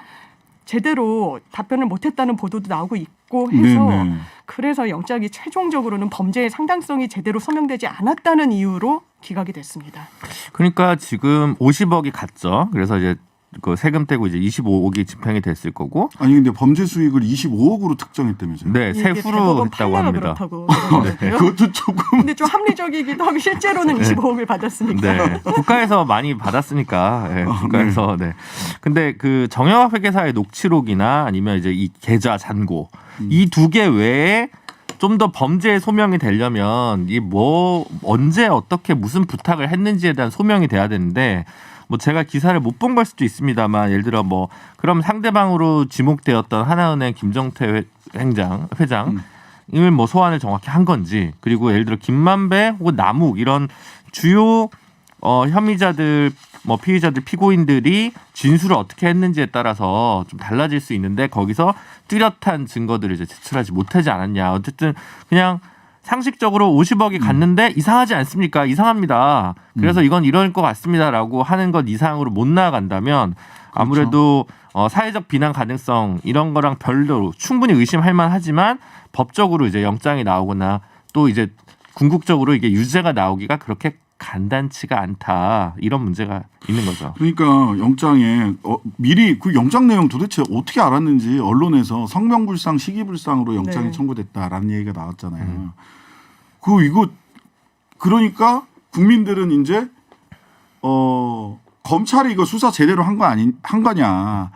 제대로 답변을 못했다는 보도도 나오고 있고 해서 네네. 그래서 영장이 최종적으로는 범죄의 상당성이 제대로 소명되지 않았다는 이유로 기각이 됐습니다. 그러니까 지금 50억이 갔죠. 그래서 이제 그 세금 떼고 이제 25억이 집행이 됐을 거고. 아니 근데 범죄 수익을 25억으로 특정했다면서요? 네, 세후로 했다고 합니다. 그렇다고 네. 그것도 조금 근데 좀 합리적이기도 하고 실제로는 25억을 받았으니까. 네, 국가에서 많이 받았으니까. 네, 국가에서. 네. 근데 그 정영학 회계사의 녹취록이나 아니면 이제 이 계좌 잔고 이 두 개 외에 좀 더 범죄의 소명이 되려면 이 뭐 언제 어떻게 무슨 부탁을 했는지에 대한 소명이 돼야 되는데. 뭐 제가 기사를 못 본 걸 수도 있습니다만 예를 들어 뭐 그럼 상대방으로 지목되었던 하나은행 김정태 회장을 뭐 소환을 정확히 한 건지 그리고 예를 들어 김만배 혹은 남욱 이런 주요 혐의자들 뭐 피의자들 피고인들이 진술을 어떻게 했는지에 따라서 좀 달라질 수 있는데 거기서 뚜렷한 증거들을 이제 제출하지 못하지 않았냐. 어쨌든 그냥 상식적으로 50억이 갔는데 이상하지 않습니까? 이상합니다. 그래서 이건 이럴 것 같습니다라고 하는 것 이상으로 못 나아간다면 아무래도 사회적 비난 가능성 이런 거랑 별도로 충분히 의심할 만하지만 법적으로 이제 영장이 나오거나 또 이제 궁극적으로 이게 유죄가 나오기가 그렇게 간단치가 않다 이런 문제가 있는 거죠. 그러니까 영장에 미리 그 영장 내용 도대체 어떻게 알았는지 언론에서 성명불상, 시기불상으로 영장이 네. 청구됐다라는 얘기가 나왔잖아요. 이거 그러니까 국민들은 이제 검찰이 이거 수사 제대로 한 거냐?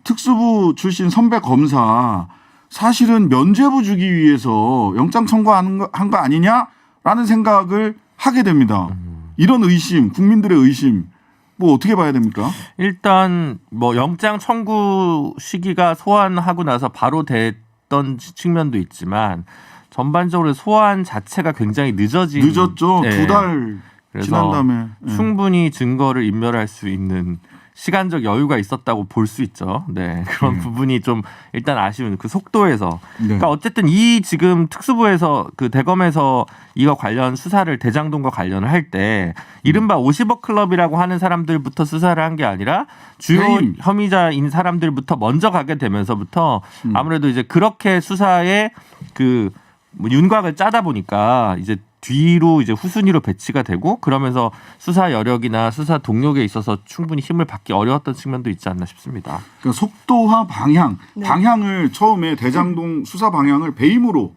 특수부 출신 선배 검사 사실은 면죄부 주기 위해서 영장 청구한 거 아니냐라는 생각을 하게 됩니다. 이런 의심, 국민들의 의심, 뭐 어떻게 봐야 됩니까? 일단 뭐 영장 청구 시기가 소환하고 나서 바로 됐던 측면도 있지만 전반적으로 소환 자체가 굉장히 늦었죠. 네. 2달 그래서 지난 다음에 충분히 증거를 인멸할 수 있는 시간적 여유가 있었다고 볼 수 있죠. 네, 그런 부분이 좀 일단 아쉬운 그 속도에서. 네. 그러니까 어쨌든 이 지금 특수부에서 그 대검에서 이거 관련 수사를 대장동과 관련을 할 때 이른바 50억 클럽이라고 하는 사람들부터 수사를 한 게 아니라 주요 배임. 혐의자인 사람들부터 먼저 가게 되면서부터 아무래도 이제 그렇게 수사에 그 뭐 윤곽을 짜다 보니까 이제 뒤로 이제 후순위로 배치가 되고 그러면서 수사 여력이나 수사 동력에 있어서 충분히 힘을 받기 어려웠던 측면도 있지 않나 싶습니다. 그러니까 속도와 방향, 네. 방향을 처음에 대장동 수사 방향을 배임으로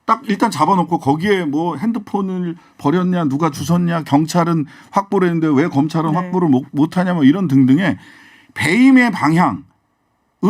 딱 일단 잡아놓고 거기에 뭐 핸드폰을 버렸냐, 누가 주웠냐, 경찰은 확보를 했는데 왜 검찰은 네. 확보를 못하냐, 뭐 이런 등등의 배임의 방향으로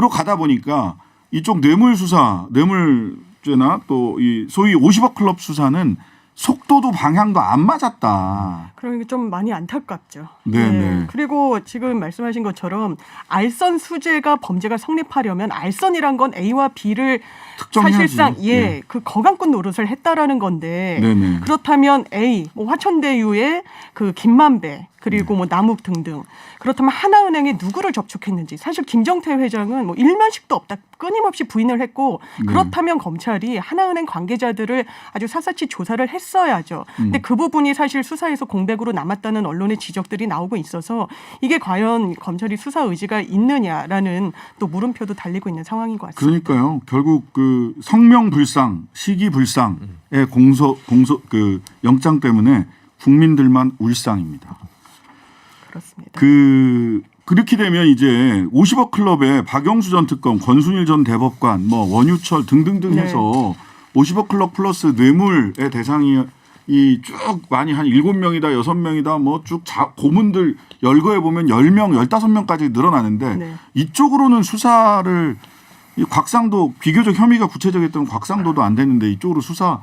가다 보니까 이쪽 뇌물 수사, 뇌물죄나 또 이 소위 50억 클럽 수사는 속도도 방향도 안 맞았다. 그러니까 좀 많이 안타깝죠. 네. 그리고 지금 말씀하신 것처럼 알선 수재가 범죄가 성립하려면 알선이란 건 A와 B를 특정해야지. 사실상 네. 그 거강꾼 노릇을 했다라는 건데 네네. 그렇다면 A, 뭐 화천대유의 그 김만배 그리고 뭐 남욱 등등 그렇다면 하나은행에 누구를 접촉했는지 사실 김정태 회장은 뭐 일면식도 없다 끊임없이 부인을 했고 그렇다면 검찰이 하나은행 관계자들을 아주 샅샅이 조사를 했어야죠. 근데 그 부분이 사실 수사에서 공백으로 남았다는 언론의 지적들이 나오고 있어서 이게 과연 검찰이 수사 의지가 있느냐라는 또 물음표도 달리고 있는 상황인 것 같습니다. 그러니까요. 결국 그 성명불상, 시기불상의 그 영장 때문에 국민들만 울상입니다. 그렇습니다. 그렇게 되면 이제 50억 클럽에 박영수 전 특검, 권순일 전 대법관, 뭐 원유철 등등등 네. 해서 50억 클럽 플러스 뇌물의 대상이 이 쭉 많이 한 7명이다, 6명이다, 뭐 쭉 고문들 열거해 보면 10명, 15명까지 늘어나는데 네. 이쪽으로는 수사를 이 곽상도 비교적 혐의가 구체적이었던 곽상도도 안 됐는데 이쪽으로 수사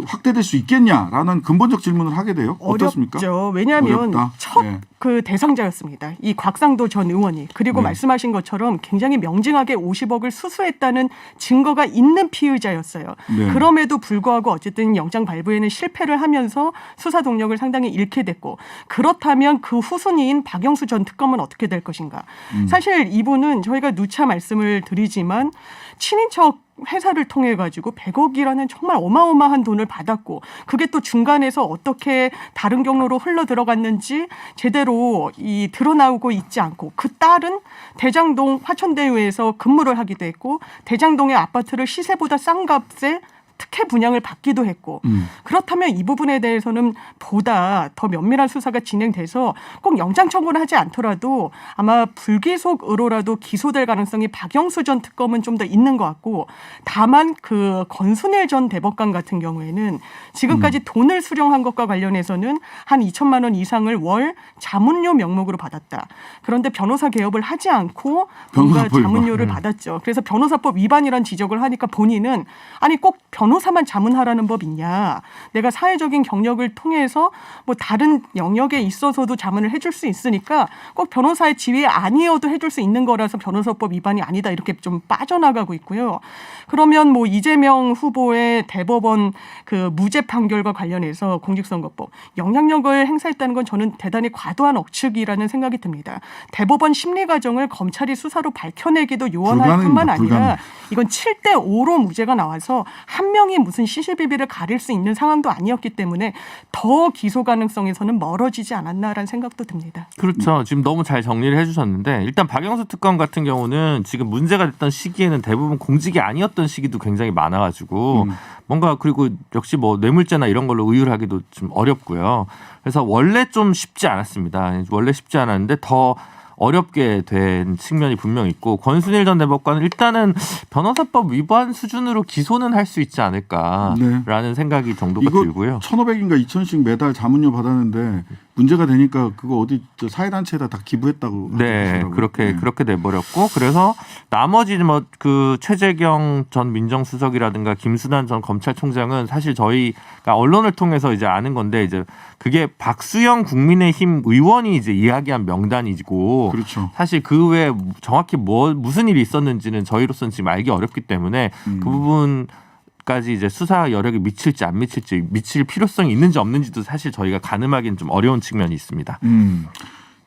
확대될 수 있겠냐라는 근본적 질문을 하게 돼요. 어떻습니까? 어렵죠. 왜냐하면 어렵다. 첫 네. 그 대상자였습니다. 이 곽상도 전 의원이. 그리고 네. 말씀하신 것처럼 굉장히 명징하게 50억을 수수했다는 증거가 있는 피의자였어요. 네. 그럼에도 불구하고 어쨌든 영장 발부에는 실패를 하면서 수사 동력을 상당히 잃게 됐고 그렇다면 그 후순위인 박영수 전 특검은 어떻게 될 것인가. 사실 이분은 저희가 누차 말씀을 드리지만 친인척 회사를 통해 가지고 100억이라는 정말 어마어마한 돈을 받았고 그게 또 중간에서 어떻게 다른 경로로 흘러 들어갔는지 제대로 드러나오고 있지 않고 그 딸은 대장동 화천대유에서 근무를 하기도 했고 대장동의 아파트를 시세보다 싼 값에 특혜 분양을 받기도 했고 그렇다면 이 부분에 대해서는 보다 더 면밀한 수사가 진행돼서 꼭 영장 청구를 하지 않더라도 아마 불기소 의로라도 기소될 가능성이 박영수 전 특검은 좀 더 있는 것 같고 다만 그 권순일 전 대법관 같은 경우에는 지금까지 돈을 수령한 것과 관련해서는 한 2천만 원 이상을 월 자문료 명목으로 받았다. 그런데 변호사 개업을 하지 않고 뭔가 변호사법 자문료를 받았죠. 그래서 변호사법 위반이란 지적을 하니까 본인은 아니 꼭 변호사만 자문하라는 법 있냐. 내가 사회적인 경력을 통해서 뭐 다른 영역에 있어서도 자문을 해줄 수 있으니까 꼭 변호사의 지위 아니어도 해줄 수 있는 거라서 변호사법 위반이 아니다. 이렇게 좀 빠져나가고 있고요. 그러면 뭐 이재명 후보의 대법원 그 무죄 판결과 관련해서 공직선거법 영향력을 행사했다는 건 저는 대단히 과도한 억측이라는 생각이 듭니다. 대법원 심리 과정을 검찰이 수사로 밝혀내기도 요원할 뿐만 아니라 이건 7대 5로 무죄가 나와서 한 명 분명히 무슨 시시비비를 가릴 수 있는 상황도 아니었기 때문에 더 기소 가능성에서는 멀어지지 않았나라는 생각도 듭니다. 그렇죠. 지금 너무 잘 정리를 해주셨는데 일단 박영수 특검 같은 경우는 지금 문제가 됐던 시기에는 대부분 공직이 아니었던 시기도 굉장히 많아가지고 뭔가 그리고 역시 뭐 뇌물죄나 이런 걸로 의율하기도 좀 어렵고요. 그래서 원래 좀 쉽지 않았습니다. 원래 쉽지 않았는데 더 어렵게 된 측면이 분명 있고 권순일 전 대법관은 일단은 변호사법 위반 수준으로 기소는 할 수 있지 않을까라는 네. 생각이 정도가 이거 들고요. 1,500인가 2,000씩 매달 자문료 받았는데 문제가 되니까 그거 어디 저 사회단체에다 다 기부했다고 네, 하더라고요. 그렇게 돼버렸고 그래서 나머지 뭐 그 최재경 전 민정수석이라든가 김수남 전 검찰총장은 사실 저희가 언론을 통해서 이제 아는 건데 이제 그게 박수영 국민의힘 의원이 이제 이야기한 명단이고 그렇죠. 사실 그 외에 정확히 무슨 일이 있었는지는 저희로서는 지금 알기 어렵기 때문에 그 부분까지 이제 수사 여력이 미칠지 안 미칠지 미칠 필요성이 있는지 없는지도 사실 저희가 가늠하기는 좀 어려운 측면이 있습니다.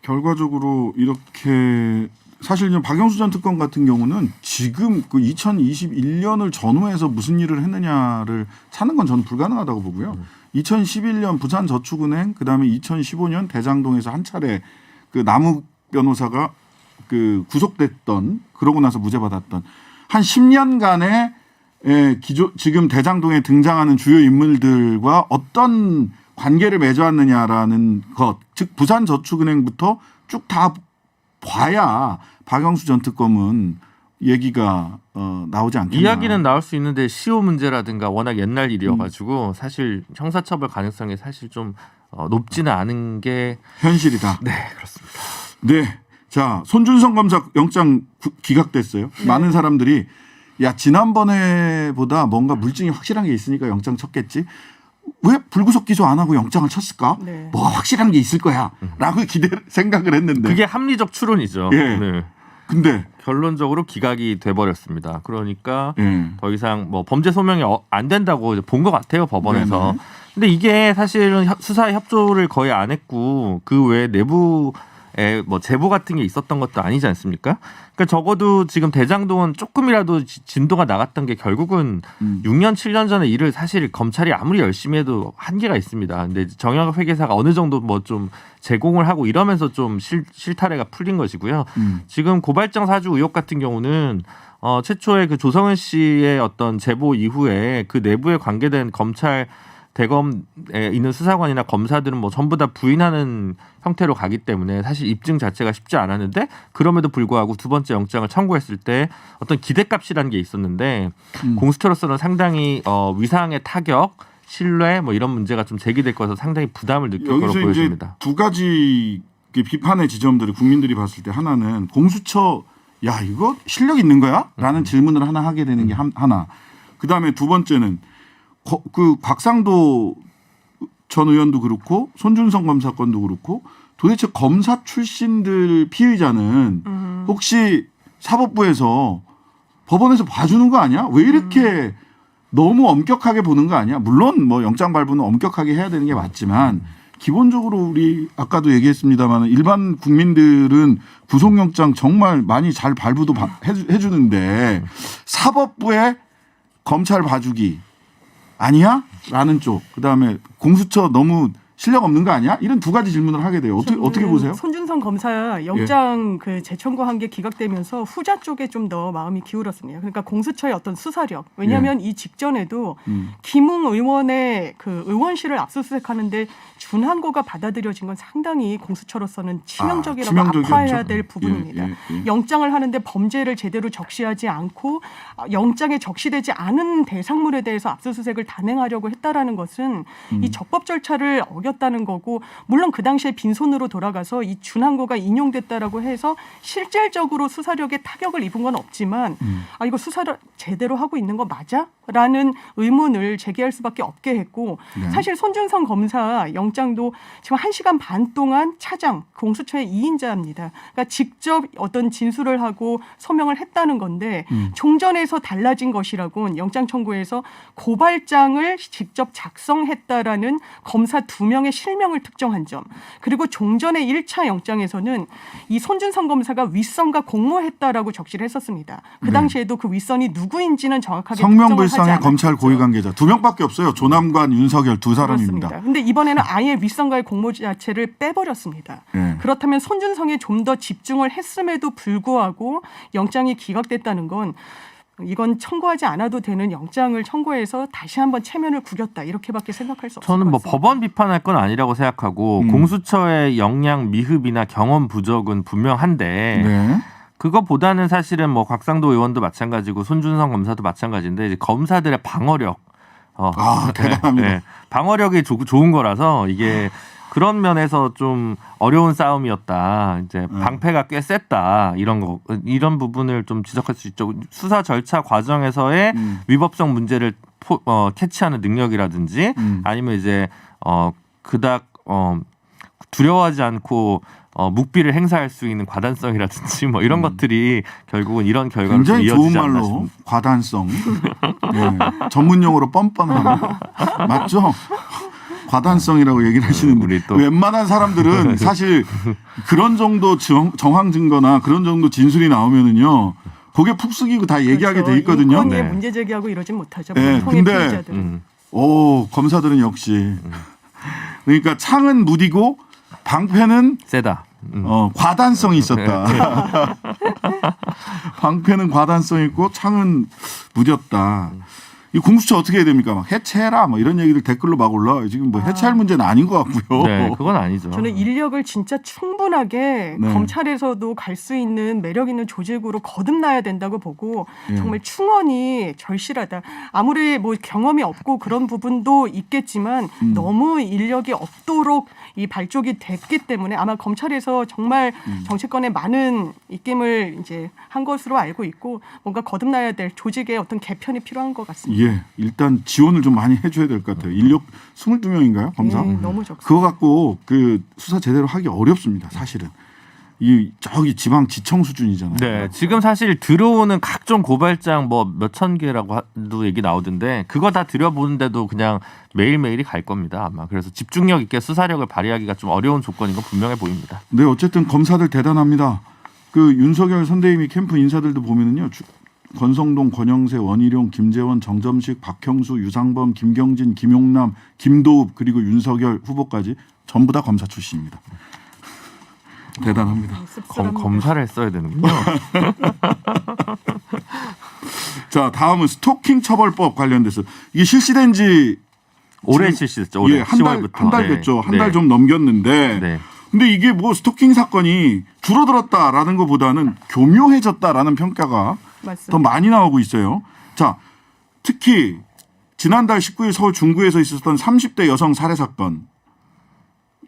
결과적으로 이렇게 사실 이제 박영수 전 특검 같은 경우는 지금 그 2021년을 전후해서 무슨 일을 했느냐를 찾는 건 저는 불가능하다고 보고요. 2011년 부산저축은행 그다음에 2015년 대장동에서 한 차례 그 남욱 변호사가 그 구속됐던 그러고 나서 무죄 받았던 한 10년간의 지금 대장동에 등장하는 주요 인물들과 어떤 관계를 맺어왔느냐라는 것, 즉 부산저축은행부터 쭉 다 봐야 박영수 전 특검은 얘기가 나오지 않겠나. 이야기는 나올 수 있는데 시효 문제라든가 워낙 옛날 일이어가지고 사실 형사처벌 가능성이 사실 좀 높지는 않은 게 현실이다. 네, 그렇습니다. 네. 자, 손준성 검사 영장 기각됐어요. 많은 사람들이 야, 지난번에보다 뭔가 물증이 확실한 게 있으니까 영장 쳤겠지. 왜 불구속 기소 안 하고 영장을 쳤을까? 네. 뭐가 확실한 게 있을 거야라고 생각을 했는데. 그게 합리적 추론이죠. 예. 네. 근데 결론적으로 기각이 돼버렸습니다. 그러니까 예. 더 이상 뭐 범죄 소명이 안 된다고 본 것 같아요, 법원에서. 네네. 근데 이게 사실은 수사 협조를 거의 안 했고 그 외에 내부에 뭐 제보 같은 게 있었던 것도 아니지 않습니까? 그러니까 적어도 지금 대장동은 조금이라도 진도가 나갔던 게 결국은 6년 7년 전에 일을 사실 검찰이 아무리 열심히 해도 한계가 있습니다. 근데 정영학 회계사가 어느 정도 뭐 좀 제공을 하고 이러면서 좀 실타래가 풀린 것이고요. 지금 고발장 사주 의혹 같은 경우는 최초에 그 조성은 씨의 어떤 제보 이후에 그 내부에 관계된 검찰 대검에 있는 수사관이나 검사들은 뭐 전부 다 부인하는 형태로 가기 때문에 사실 입증 자체가 쉽지 않았는데 그럼에도 불구하고 두 번째 영장을 청구했을 때 어떤 기대값이라는 게 있었는데 공수처로서는 상당히 위상의 타격, 신뢰 뭐 이런 문제가 좀 제기될 거라서 상당히 부담을 느낄 거로 여기서 이제 보여집니다. 두 가지 비판의 지점들을 국민들이 봤을 때 하나는 공수처 야 이거 실력 있는 거야? 라는 질문을 하나 하게 되는 게 하나. 그다음에 두 번째는 그 곽상도 전 의원도 그렇고 손준성 검사 건도 그렇고 도대체 검사 출신들 피의자는 혹시 사법부에서 법원에서 봐주는 거 아니야? 왜 이렇게 너무 엄격하게 보는 거 아니야? 물론 뭐 영장 발부는 엄격하게 해야 되는 게 맞지만 기본적으로 우리 아까도 얘기했습니다만 일반 국민들은 구속영장 정말 많이 잘 발부도 해주는데 사법부에 검찰 봐주기 아니야? 라는 쪽. 그다음에 공수처 너무 실력 없는 거 아니야? 이런 두 가지 질문을 하게 돼요. 어떻게 보세요? 손준성 검사 영장 그 재청구한 게 기각되면서 후자 쪽에 좀 더 마음이 기울었습니다. 그러니까 공수처의 어떤 수사력. 왜냐하면 이 직전에도 김웅 의원의 그 의원실을 압수수색하는데 준한고가 받아들여진 건 상당히 공수처로서는 치명적이라고 치명적이었죠. 아파해야 될 부분입니다. 예. 영장을 하는데 범죄를 제대로 적시하지 않고 영장에 적시되지 않은 대상물에 대해서 압수수색을 단행하려고 했다라는 것은 이 적법 절차를 어겼다는 거고 물론 그 당시에 빈손으로 돌아가서 이 준한고가 인용됐다라고 해서 실질적으로 수사력에 타격을 입은 건 없지만 이거 수사를 제대로 하고 있는 거 맞아? 라는 의문을 제기할 수밖에 없게 했고 사실 손준성 검사 영장도 지금 1시간 반 동안 차장 공수처의 2인자입니다. 그러니까 직접 어떤 진술을 하고 서명을 했다는 건데 종전에서 달라진 것이라고는 영장 청구에서 고발장을 직접 작성했다라는 검사 2명의 실명을 특정한 점 그리고 종전의 1차 영장 영장에서는 이 손준성 검사가 윗선과 공모했다라고 적시를 했었습니다. 그 네. 당시에도 그 윗선이 누구인지는 정확하게 성명불상의 특정을 하지 검찰 않았죠. 고위 관계자 2명밖에 없어요. 조남관, 윤석열 두 사람입니다. 그렇습니다. 근데 이번에는 아예 윗선과의 공모 자체를 빼버렸습니다. 네. 그렇다면 손준성에 좀 더 집중을 했음에도 불구하고 영장이 기각됐다는 건 이건 청구하지 않아도 되는 영장을 청구해서 다시 한번 체면을 구겼다 이렇게밖에 생각할 수 없을 저는 것 뭐 같습니다. 법원 비판할 건 아니라고 생각하고 공수처의 역량 미흡이나 경험 부족은 분명한데 네. 그거보다는 사실은 뭐 곽상도 의원도 마찬가지고 손준성 검사도 마찬가지인데 이제 검사들의 방어력 대단합니다. 방어력이 좋은 거라서 이게 그런 면에서 좀 어려운 싸움이었다. 이제 방패가 꽤 셌다. 이런 부분을 좀 지적할 수 있죠. 수사 절차 과정에서의 위법성 문제를 캐치하는 능력이라든지 아니면 이제 그닥 두려워하지 않고 묵비를 행사할 수 있는 과단성이라든지 뭐 이런 것들이 결국은 이런 결과로 좀 굉장히 좋은 이어지지 않나 말로 싶습니다. 과단성. 네. 전문용어로 뻔뻔함. 맞죠? 과단성이라고 얘기를 하시는 우리 또 웬만한 사람들은 사실 그런 정도 정황 증거나 그런 정도 진술이 나오면은요 고개 푹 숙이고 다 얘기하게 돼 있거든요. 인권위에 네. 문제 제기하고 이러진 못하죠. 네, 보통의 근데 피의자들은. 오 검사들은 역시 그러니까 창은 무디고 방패는 세다. 과단성이 있었다. 방패는 과단성 있고 창은 무뎠다. 이 공수처 어떻게 해야 됩니까? 막 해체해라 뭐 이런 얘기들 댓글로 막 올라와요. 지금 뭐 해체할 문제는 아닌 것 같고요. 네, 그건 아니죠. 저는 인력을 진짜 충분하게 네. 검찰에서도 갈 수 있는 매력 있는 조직으로 거듭나야 된다고 보고 예. 정말 충원이 절실하다. 아무리 뭐 경험이 없고 그런 부분도 있겠지만 너무 인력이 없도록 이 발족이 됐기 때문에 아마 검찰에서 정말 정치권에 많은 입김을 이제 한 것으로 알고 있고 뭔가 거듭나야 될 조직의 어떤 개편이 필요한 것 같습니다. 예, 일단 지원을 좀 많이 해줘야 될 것 같아요. 인력 22명인가요? 검사? 너무 적습니다. 그거 갖고 그 수사 제대로 하기 어렵습니다. 사실은. 이 저기 지방 지청 수준이잖아요. 네, 지금 사실 들어오는 각종 고발장 뭐 몇천 개라고도 얘기 나오던데 그거 다 들여보는데도 그냥 매일매일이 갈 겁니다. 아마 그래서 집중력 있게 수사력을 발휘하기가 좀 어려운 조건인 건 분명해 보입니다. 네, 어쨌든 검사들 대단합니다. 그 윤석열 선대위 캠프 인사들도 보면은요. 권성동, 권영세, 원희룡, 김재원, 정점식, 박형수, 유상범, 김경진, 김용남, 김도읍 그리고 윤석열 후보까지 전부 다 검사 출신입니다. 대단합니다. 씁쓸합니다. 검사를 했어야 되는군요. 자, 다음은 스토킹 처벌법 관련돼서 이게 실시된 지 올해 지금- 실시됐죠. 올해 예, 한 달 10월부터. 한 달 됐죠. 한 달 네. 좀 넘겼는데 네. 근데 이게 뭐 스토킹 사건이 줄어들었다라는 것보다는 교묘해졌다라는 평가가 맞습니다. 더 많이 나오고 있어요. 자, 특히 지난달 19일 서울 중구에서 있었던 30대 여성 살해 사건.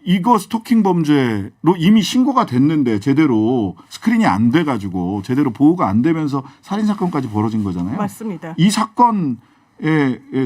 이거 스토킹 범죄로 이미 신고가 됐는데 제대로 스크린이 안 돼가지고 제대로 보호가 안 되면서 살인 사건까지 벌어진 거잖아요. 맞습니다. 이 사건의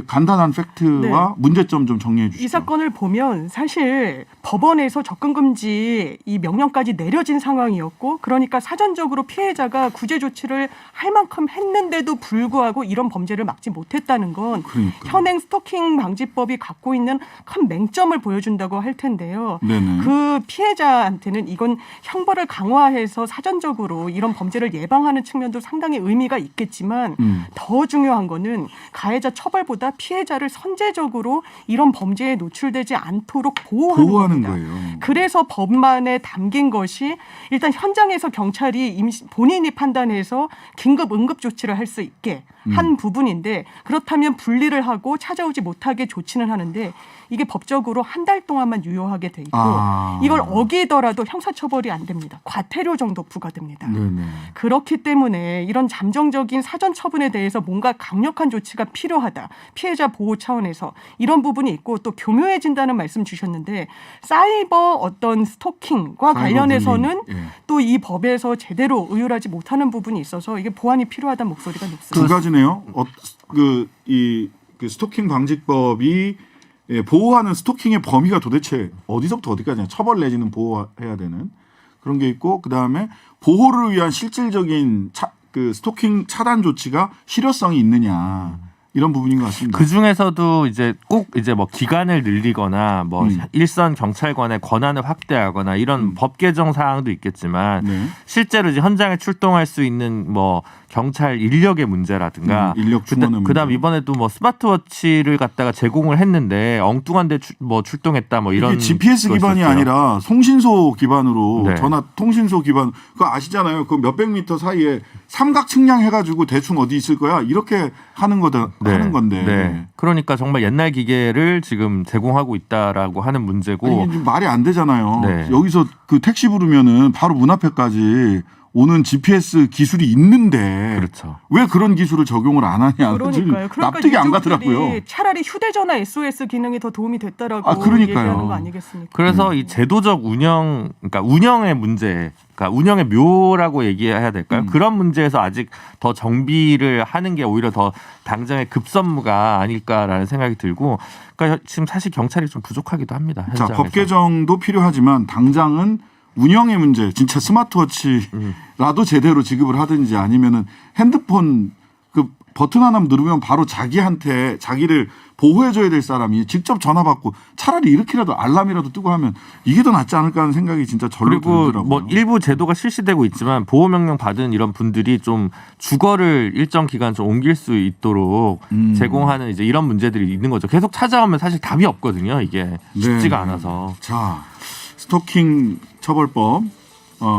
간단한 팩트와 문제점 좀 정리해 주시죠. 이 사건을 보면 사실 법원에서 접근 금지 이 명령까지 내려진 상황이었고 그러니까 사전적으로 피해자가 구제 조치를 할 만큼 했는데도 불구하고 이런 범죄를 막지 못했다는 건 그러니까. 현행 스토킹 방지법이 갖고 있는 큰 맹점을 보여준다고 할 텐데요. 네네. 그 피해자한테는 이건 형벌을 강화해서 사전적으로 이런 범죄를 예방하는 측면도 상당히 의미가 있겠지만 더 중요한 거는 가해자 처벌보다 피해자를 선제적으로 이런 범죄에 노출되지 않도록 보호하는 겁니다. 거예요. 그래서 법만에 담긴 것이 일단 현장에서 경찰이 본인이 판단해서 긴급 응급 조치를 할 수 있게 한 부분인데 그렇다면 분리를 하고 찾아오지 못하게 조치는 하는데 이게 법적으로 한 달 동안만 유효하게 돼 있고 이걸 어기더라도 형사처벌이 안 됩니다. 과태료 정도 부과됩니다. 네네. 그렇기 때문에 이런 잠정적인 사전 처분에 대해서 뭔가 강력한 조치가 필요하다. 피해자 보호 차원에서 이런 부분이 있고 또 교묘해진다는 말씀 주셨는데 사이버 어떤 스토킹과 관련해서는 예. 또 이 법에서 제대로 의율하지 못하는 부분이 있어서 이게 보완이 필요하다는 목소리가 높습니다. 두 가지네요. 그 스토킹 방지법이 보호하는 스토킹의 범위가 도대체 어디서부터 어디까지냐 처벌 내지는 보호해야 되는 그런 게 있고 그 다음에 보호를 위한 실질적인 그 스토킹 차단 조치가 실효성이 있느냐 이런 부분인 것 같습니다. 그 중에서도 이제 꼭 이제 뭐 기간을 늘리거나 뭐 일선 경찰관의 권한을 확대하거나 이런 법 개정 사항도 있겠지만 네. 실제로 이제 현장에 출동할 수 있는 뭐 경찰 인력의 문제라든가 인력 충원의 그다음 문제. 이번에도 뭐 스마트워치를 갖다가 제공을 했는데 엉뚱한데 뭐 출동했다 뭐 이런 이게 GPS 거 기반이 있었어요. 아니라 통신소 기반으로 네. 전화 통신소 기반 그거 아시잖아요. 그 몇백 미터 사이에 삼각 측량해가지고 대충 어디 있을 거야 이렇게 하는 거다 하는 건데. 네. 그러니까 정말 옛날 기계를 지금 제공하고 있다라고 하는 문제고 이게 말이 안 되잖아요. 네. 여기서 그 택시 부르면은 바로 문 앞에까지 오는 GPS 기술이 있는데 그렇죠. 왜 그런 기술을 적용을 안 하냐. 그러니까요. 납득이 안 가더라고요. 유족들이 차라리 휴대전화 SOS 기능이 더 도움이 됐다라고 아, 그러니까요. 얘기하는 거 아니겠습니까? 그래서 이 제도적 운영, 그러니까 운영의 문제, 그러니까 운영의 묘라고 얘기해야 될까요? 그런 문제에서 아직 더 정비를 하는 게 오히려 더 당장의 급선무가 아닐까라는 생각이 들고, 그러니까 지금 사실 경찰이 좀 부족하기도 합니다. 자, 현장에서. 법 개정도 필요하지만 당장은 운영의 문제, 진짜 스마트워치라도 제대로 지급을 하든지 아니면은 핸드폰 그 버튼 하나 누르면 바로 자기한테 자기를 보호해줘야 될 사람이 직접 전화 받고 차라리 이렇게라도 알람이라도 뜨고 하면 이게 더 낫지 않을까 하는 생각이 진짜 절로 그리고 들더라고요. 뭐 일부 제도가 실시되고 있지만 보호 명령 받은 이런 분들이 좀 주거를 일정 기간 좀 옮길 수 있도록 제공하는 이제 이런 문제들이 있는 거죠. 계속 찾아오면 사실 답이 없거든요. 이게 쉽지가 네. 않아서. 자, 스토킹 처벌법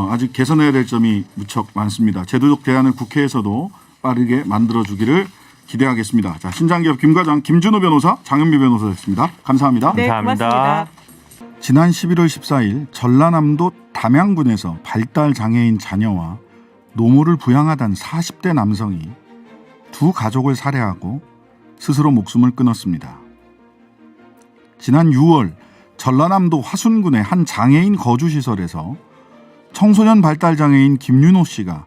아직 개선해야 될 점이 무척 많습니다. 제도적 대안을 국회에서도 빠르게 만들어주기를 기대하겠습니다. 자, 신장기업 김과장 김준호 변호사, 장현미 변호사였습니다. 감사합니다. 네, 감사합니다. 고맙습니다. 지난 11월 14일 전라남도 담양군에서 발달 장애인 자녀와 노모를 부양하던 40대 남성이 두 가족을 살해하고 스스로 목숨을 끊었습니다. 지난 6월 전라남도 화순군의 한 장애인 거주시설에서 청소년 발달 장애인 김윤호 씨가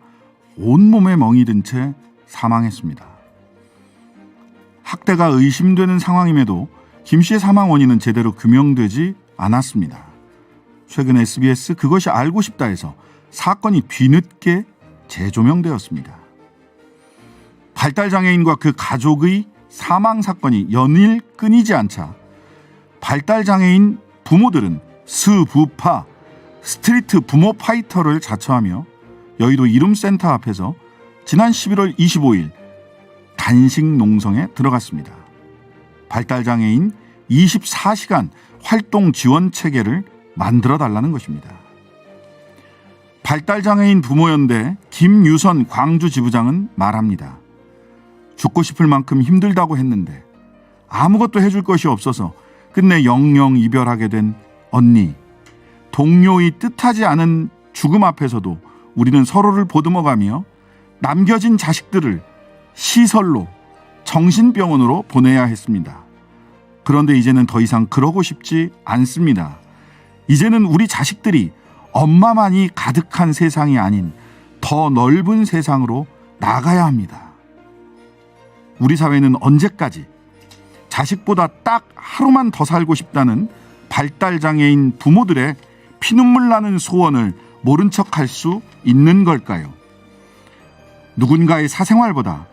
온몸에 멍이 든 채 사망했습니다. 학대가 의심되는 상황임에도 김 씨의 사망 원인은 제대로 규명되지 않았습니다. 최근 SBS 그것이 알고 싶다에서 사건이 뒤늦게 재조명되었습니다. 발달장애인과 그 가족의 사망 사건이 연일 끊이지 않자 발달장애인 부모들은 스부파, 스트리트 부모 파이터를 자처하며 여의도 이룸센터 앞에서 지난 11월 25일 단식 농성에 들어갔습니다. 발달장애인 24시간 활동 지원 체계를 만들어 달라는 것입니다. 발달장애인 부모연대 김유선 광주 지부장은 말합니다. 죽고 싶을 만큼 힘들다고 했는데 아무것도 해줄 것이 없어서 끝내 영영 이별하게 된 언니. 동료의 뜻하지 않은 죽음 앞에서도 우리는 서로를 보듬어가며 남겨진 자식들을 시설로 정신병원으로 보내야 했습니다. 그런데 이제는 더 이상 그러고 싶지 않습니다. 이제는 우리 자식들이 엄마만이 가득한 세상이 아닌 더 넓은 세상으로 나가야 합니다. 우리 사회는 언제까지 자식보다 딱 하루만 더 살고 싶다는 발달장애인 부모들의 피눈물 나는 소원을 모른 척할 수 있는 걸까요? 누군가의 사생활보다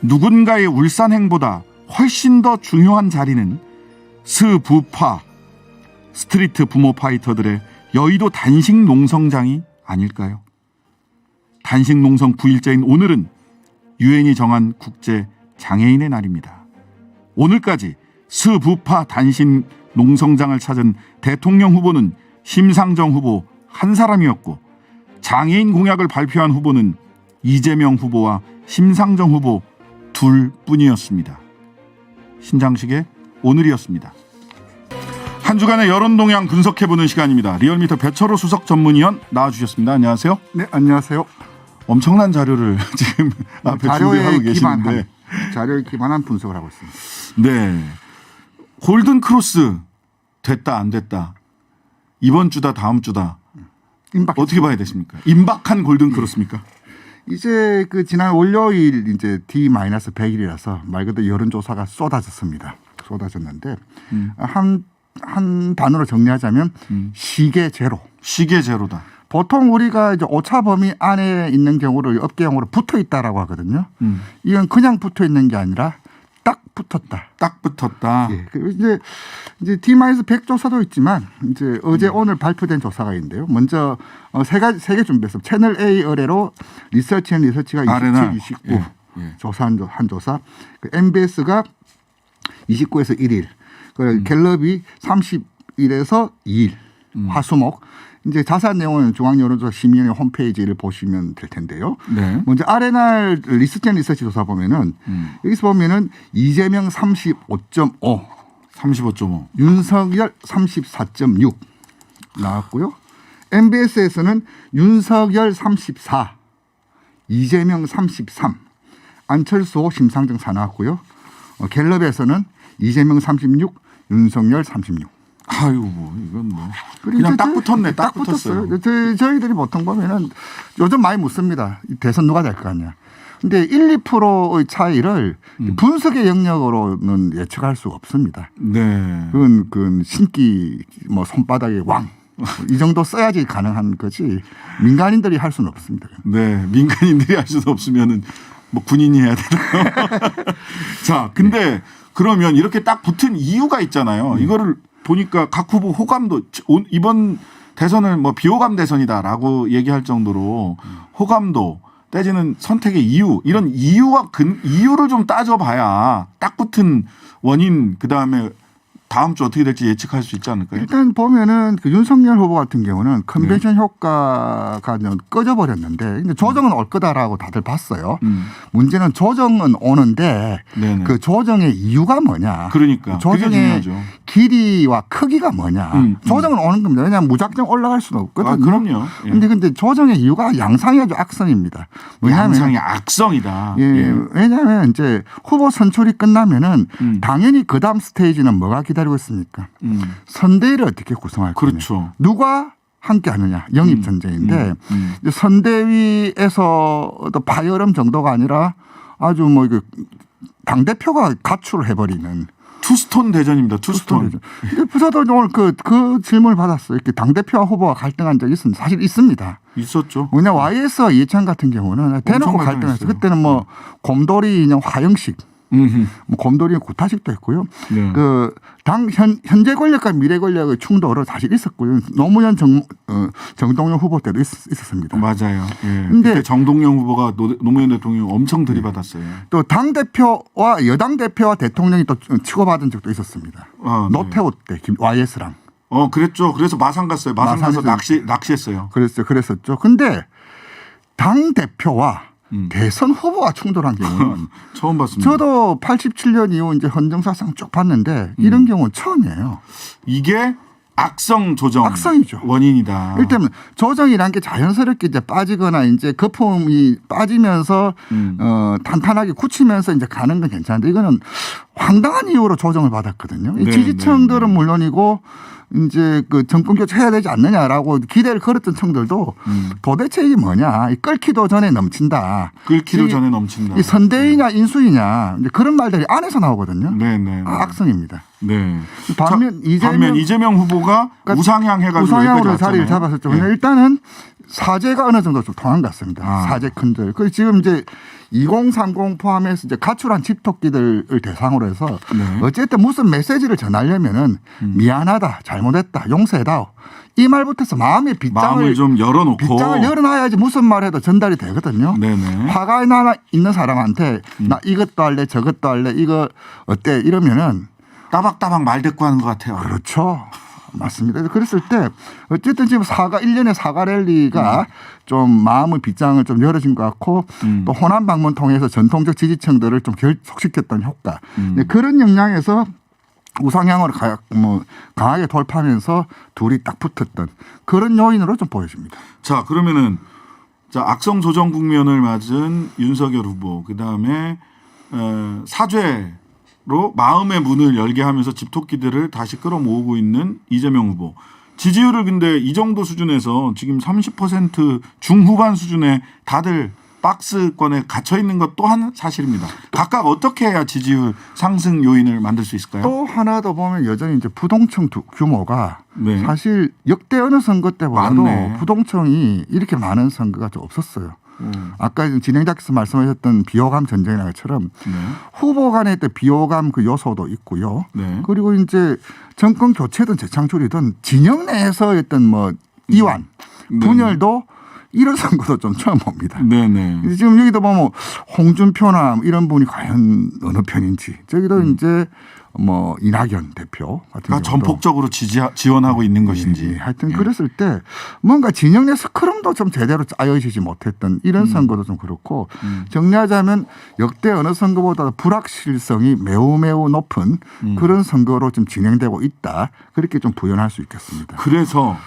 누군가의 울산행보다 훨씬 더 중요한 자리는 스부파, 스트리트 부모 파이터들의 여의도 단식 농성장이 아닐까요? 단식 농성 9일째인 오늘은 유엔이 정한 국제 장애인의 날입니다. 오늘까지 스부파 단식 농성장을 찾은 대통령 후보는 심상정 후보 한 사람이었고 장애인 공약을 발표한 후보는 이재명 후보와 심상정 후보 둘뿐이었습니다. 신장식의 오늘이었습니다. 한 주간의 여론 동향 분석해보는 시간입니다. 리얼미터 배철호 수석 전문위원 나와주셨습니다. 안녕하세요. 네, 안녕하세요. 엄청난 자료를 지금 앞에 준비하고 계시는데 자료에 기반한 분석을 하고 있습니다. 네, 골든 크로스 됐다 안 됐다 이번 주다 다음 주다 어떻게 봐야 되십니까? 임박한 골든 크로스입니까? 이제 그 지난 월요일 이제 D-100일이라서 말 그대로 여론조사가 쏟아졌습니다. 쏟아졌는데 한 단어로 정리하자면 시계 제로. 시계 제로다. 보통 우리가 이제 오차 범위 안에 있는 경우를 업계용어로 붙어 있다라고 하거든요. 이건 그냥 붙어 있는 게 아니라 딱 붙었다. 딱 붙었다. 예. 그리고 이제 D-100 조사도 있지만 이제 어제 오늘 발표된 조사가 있는데요. 먼저 세 개 준비했어요. 채널 A 의뢰로 리서치가 27, 29 조사한 조사. 그 MBS가 29에서 1일. 그 갤럽이 30일에서 2일. 화수목. 이제 자세한 내용은 중앙여론조사심의위원회 홈페이지를 보시면 될 텐데요. 네. 먼저 아레나 리서치 조사 보면은 여기서 보면은 이재명 35.5, 35.5. 윤석열 34.6 나왔고요. MBS에서는 윤석열 34, 이재명 33, 안철수 심상정 4 나왔고요. 갤럽에서는 이재명 36, 윤석열 36. 아유, 뭐 이건 뭐 그냥 딱 붙었네. 딱 붙었어요. 저희들이 보통 보면은 요즘 많이 묻습니다. 대선 누가 될 거 아니야. 근데 1, 2%의 차이를 분석의 영역으로는 예측할 수가 없습니다. 네. 그건 신기 뭐 손바닥에 왕. 이 정도 써야지 가능한 거지 민간인들이 할 수는 없습니다. 네, 민간인들이 할 수도 없으면은 뭐 군인이 해야 되나요? 자, 근데 그러면 이렇게 딱 붙은 이유가 있잖아요. 이거를 보니까 각 후보 호감도 이번 대선을 뭐 비호감 대선이다라고 얘기할 정도로 호감도 떼지는 선택의 이유 이런 이유를 좀 따져봐야 딱 붙은 원인 그다음에 다음 주 어떻게 될지 예측할 수 있지 않을까요? 일단 보면은 그 윤석열 후보 같은 경우는 컨벤션 효과가 꺼져버렸는데 근데 조정은 올 거다라고 다들 봤어요. 문제는 조정은 오는데 네네. 그 조정의 이유가 뭐냐? 그러니까 조정의 길이와 크기가 뭐냐? 조정은 오는 겁니다. 왜냐하면 무작정 올라갈 수는 없거든요. 아, 그럼요. 예. 근데 조정의 이유가 양상이 아주 악성입니다. 양상이 악성이다. 예, 예. 왜냐하면 이제 후보 선출이 끝나면은 당연히 그 다음 스테이지는 뭐가 기다리고 있습니까? 선대위를 어떻게 구성할 거냐. 그렇죠. 누가 함께 하느냐. 영입 전쟁인데 이제 선대위에서도 파열음 정도가 아니라 아주 뭐 당대표가 가출을 해버리는. 투스톤 대전입니다. 투스톤. 근데 저도 오늘 그 질문을 받았어요. 이렇게 당대표와 후보가 갈등한 적이 사실 있습니다. 있었죠. 뭐냐 YS 이해찬 같은 경우는 대놓고 갈등했어요. 그때는 뭐 곰돌이 인형 화영식, 뭐 곰돌이 구타식도 했고요. 네. 그 당 현재 권력과 미래 권력의 충돌은 사실 있었고요. 노무현 정동영 후보 때도 있었습니다. 맞아요. 예. 근데 그때 정동영 후보가 노무현 대통령 엄청 들이받았어요. 또 당 대표와 여당 대표와 대통령이 또 치고받은 적도 있었습니다. 아, 네. 노태우 때 YS랑. 그랬죠. 그래서 마산 갔어요. 마산 가서 마산에서 낚시했어요. 그랬었죠. 근데 당 대표와 대선 후보가 충돌한 경우는 처음 봤습니다. 저도 87년 이후 이제 헌정사상 쭉 봤는데 이런 경우는 처음이에요. 이게 악성 조정 악성이죠. 원인이다. 일단 조정이란 게 자연스럽게 이제 빠지거나 이제 거품이 빠지면서 탄탄하게 굳히면서 이제 가는 건 괜찮은데 이거는 황당한 이유로 조정을 받았거든요. 이 네, 지지층들은 물론이고 이제 그 정권 교체해야 되지 않느냐라고 기대를 걸었던 층들도 도대체 이게 뭐냐. 이 끓기도 전에 넘친다. 끓기도 전에 넘친다. 이 선대위냐 인수위냐 이제 그런 말들이 안에서 나오거든요. 네네. 악성입니다. 네. 반면 이재명 후보가 그러니까 우상향 해가지고 우상향으로 자리를 잡았었죠. 네. 일단은 사제가 어느 정도 좀 통한 것 같습니다. 아. 사제 큰들. 그리고 지금 이제 2030 포함해서 이제 가출한 집토끼들을 대상으로 해서 네. 어쨌든 무슨 메시지를 전하려면은 미안하다, 잘못했다, 용서해다. 이 말부터서 마음의 마음을 좀 열어놓고 빗장을 열어놔야지 무슨 말해도 전달이 되거든요. 네네. 화가 있는 사람한테 나 이것도 할래, 저것도 할래, 이거 어때 이러면은 따박따박 말대꾸하는 것 같아요. 그렇죠. 맞습니다. 그랬을 때 어쨌든 지금 1년의 사과 랠리가 좀 마음의 빗장을 좀 열어진 것 같고 또 호남 방문 통해서 전통적 지지층들을 좀 결속시켰던 효과. 그런 역량에서 우상향으로 강하게 돌파하면서 둘이 딱 붙었던 그런 요인으로 좀 보여집니다. 자, 그러면은 악성 조정 국면을 맞은 윤석열 후보, 그 다음에 사죄로 마음의 문을 열게 하면서 집토끼들을 다시 끌어모으고 있는 이재명 후보. 지지율을 근데 이 정도 수준에서 지금 30% 중후반 수준에 다들 박스권에 갇혀 있는 것 또한 사실입니다. 각각 어떻게 해야 지지율 상승 요인을 만들 수 있을까요? 또 하나 더 보면 여전히 이제 부동층 규모가 사실 역대 어느 선거 때보다도 맞네. 부동층이 이렇게 많은 선거가 좀 없었어요. 아까 진행자께서 말씀하셨던 비호감 전쟁이라는 것처럼 후보 간의 비호감 그 요소도 있고요. 그리고 이제 정권 교체든 재창출이든 진영 내에서 어떤 뭐 이완, 분열도 이런 선거도 좀 처음 봅니다. 네네. 지금 여기도 보면 홍준표나 이런 분이 과연 어느 편인지 저기도 이제 뭐 이낙연 대표 같은 그러니까 경우도 전폭적으로 지원하고 있는 것인지. 하여튼 그랬을 때 뭔가 진영 내 스크럼도 좀 제대로 짜여지지 못했던 이런 선거도 좀 그렇고 정리하자면 역대 어느 선거보다 불확실성이 매우 높은 그런 선거로 좀 진행되고 있다. 그렇게 좀 부연할 수 있겠습니다. 그래서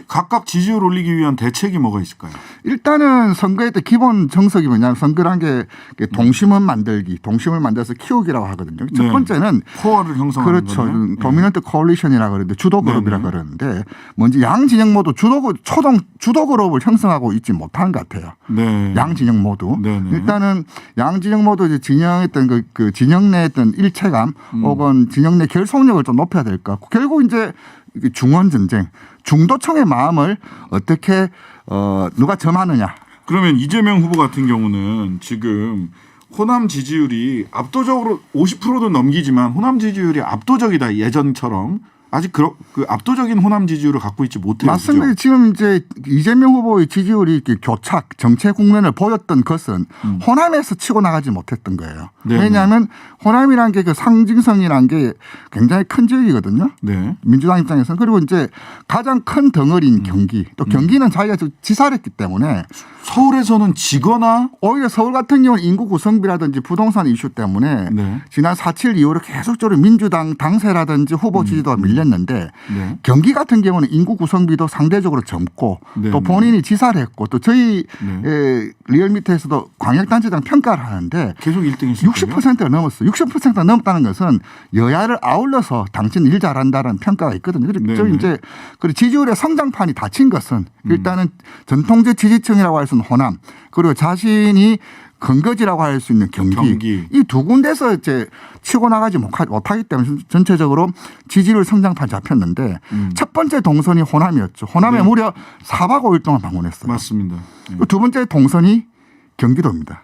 각각 지지율 올리기 위한 대책이 뭐가 있을까요? 일단은 선거의 때 기본 정석이 뭐냐면 선거란 게 동심원 만들기, 동심을 만들어서 키우기라고 하거든요. 첫 번째는 코어를 형성하는 그렇죠. 거네요. 도미넌트 코얼리션이라고 그러는데 주도 그룹이라고 그러는데 먼저 양 진영 모두 주도 그룹을 형성하고 있지 못한 것 같아요. 양 진영 모두. 일단은 양 진영 모두 이제 진영했던 그 진영 내 어떤 일체감 혹은 진영 내 결속력을 좀 높여야 될 것 같고 결국 이제 중원 전쟁, 중도층의 마음을 어떻게 누가 점하느냐. 그러면 이재명 후보 같은 경우는 지금 호남 지지율이 압도적으로 50%는 넘기지만 호남 지지율이 압도적이다 예전처럼 아직 그 압도적인 호남 지지율을 갖고 있지 못해요. 맞습니다. 그죠? 지금 이제 이재명 후보의 지지율이 이렇게 교착 정체 국면을 보였던 것은 호남에서 치고 나가지 못했던 거예요. 왜냐하면 호남이라는 게 그 상징성이라는 게 굉장히 큰 지역이거든요. 민주당 입장에서는. 그리고 이제 가장 큰 덩어리인 경기. 또 경기는 자기가 지사를 했기 때문에 서울에서는 지거나 오히려 서울 같은 경우는 인구 구성비라든지 부동산 이슈 때문에 지난 4.7 이후로 계속적으로 민주당 당세라든지 후보 지지도가 밀렸는데 경기 같은 경우는 인구 구성비도 상대적으로 젊고 또 본인이 지사를 했고 또 저희 리얼미터에서도 광역단체장 평가를 하는데 계속 1등이시고요. 60%가 넘었어요. 60%가 넘었다는 것은 여야를 아울러서 당신 일 잘한다는 평가가 있거든요. 그리고 이제 지지율의 성장판이 닫힌 것은 일단은 전통적 지지층이라고 할 수 있는 호남 그리고 자신이 근거지라고 할 수 있는 경기. 이 두 군데서 이제 치고 나가지 못하기 때문에 전체적으로 지지율 성장판 잡혔는데 첫 번째 동선이 호남이었죠. 호남에 무려 4박 5일 동안 방문했어요. 맞습니다. 두 번째 동선이 경기도입니다.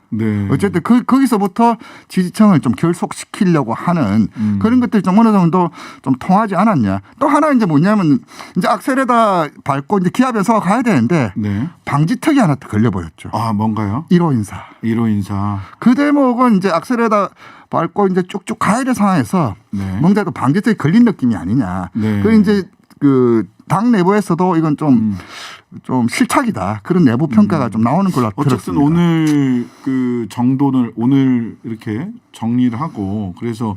어쨌든 거기서부터 지지층을 좀 결속시키려고 하는 그런 것들이 좀 어느 정도 좀 통하지 않았냐. 또 하나 이제 뭐냐면 이제 악셀에다 밟고 이제 기아 변소가 가야 되는데 방지턱이 하나 걸려버렸죠. 아 뭔가요? 1호 인사. 1호 인사. 그 대목은 이제 악셀에다 밟고 이제 쭉쭉 가야 될 상황에서 뭔가 또 방지턱이 걸린 느낌이 아니냐. 그 이제 그 당 내부에서도 이건 좀 실착이다. 그런 내부 평가가 좀 나오는 걸로 어쨌든 들었습니다. 오늘 그 정도를 오늘 이렇게 정리를 하고 그래서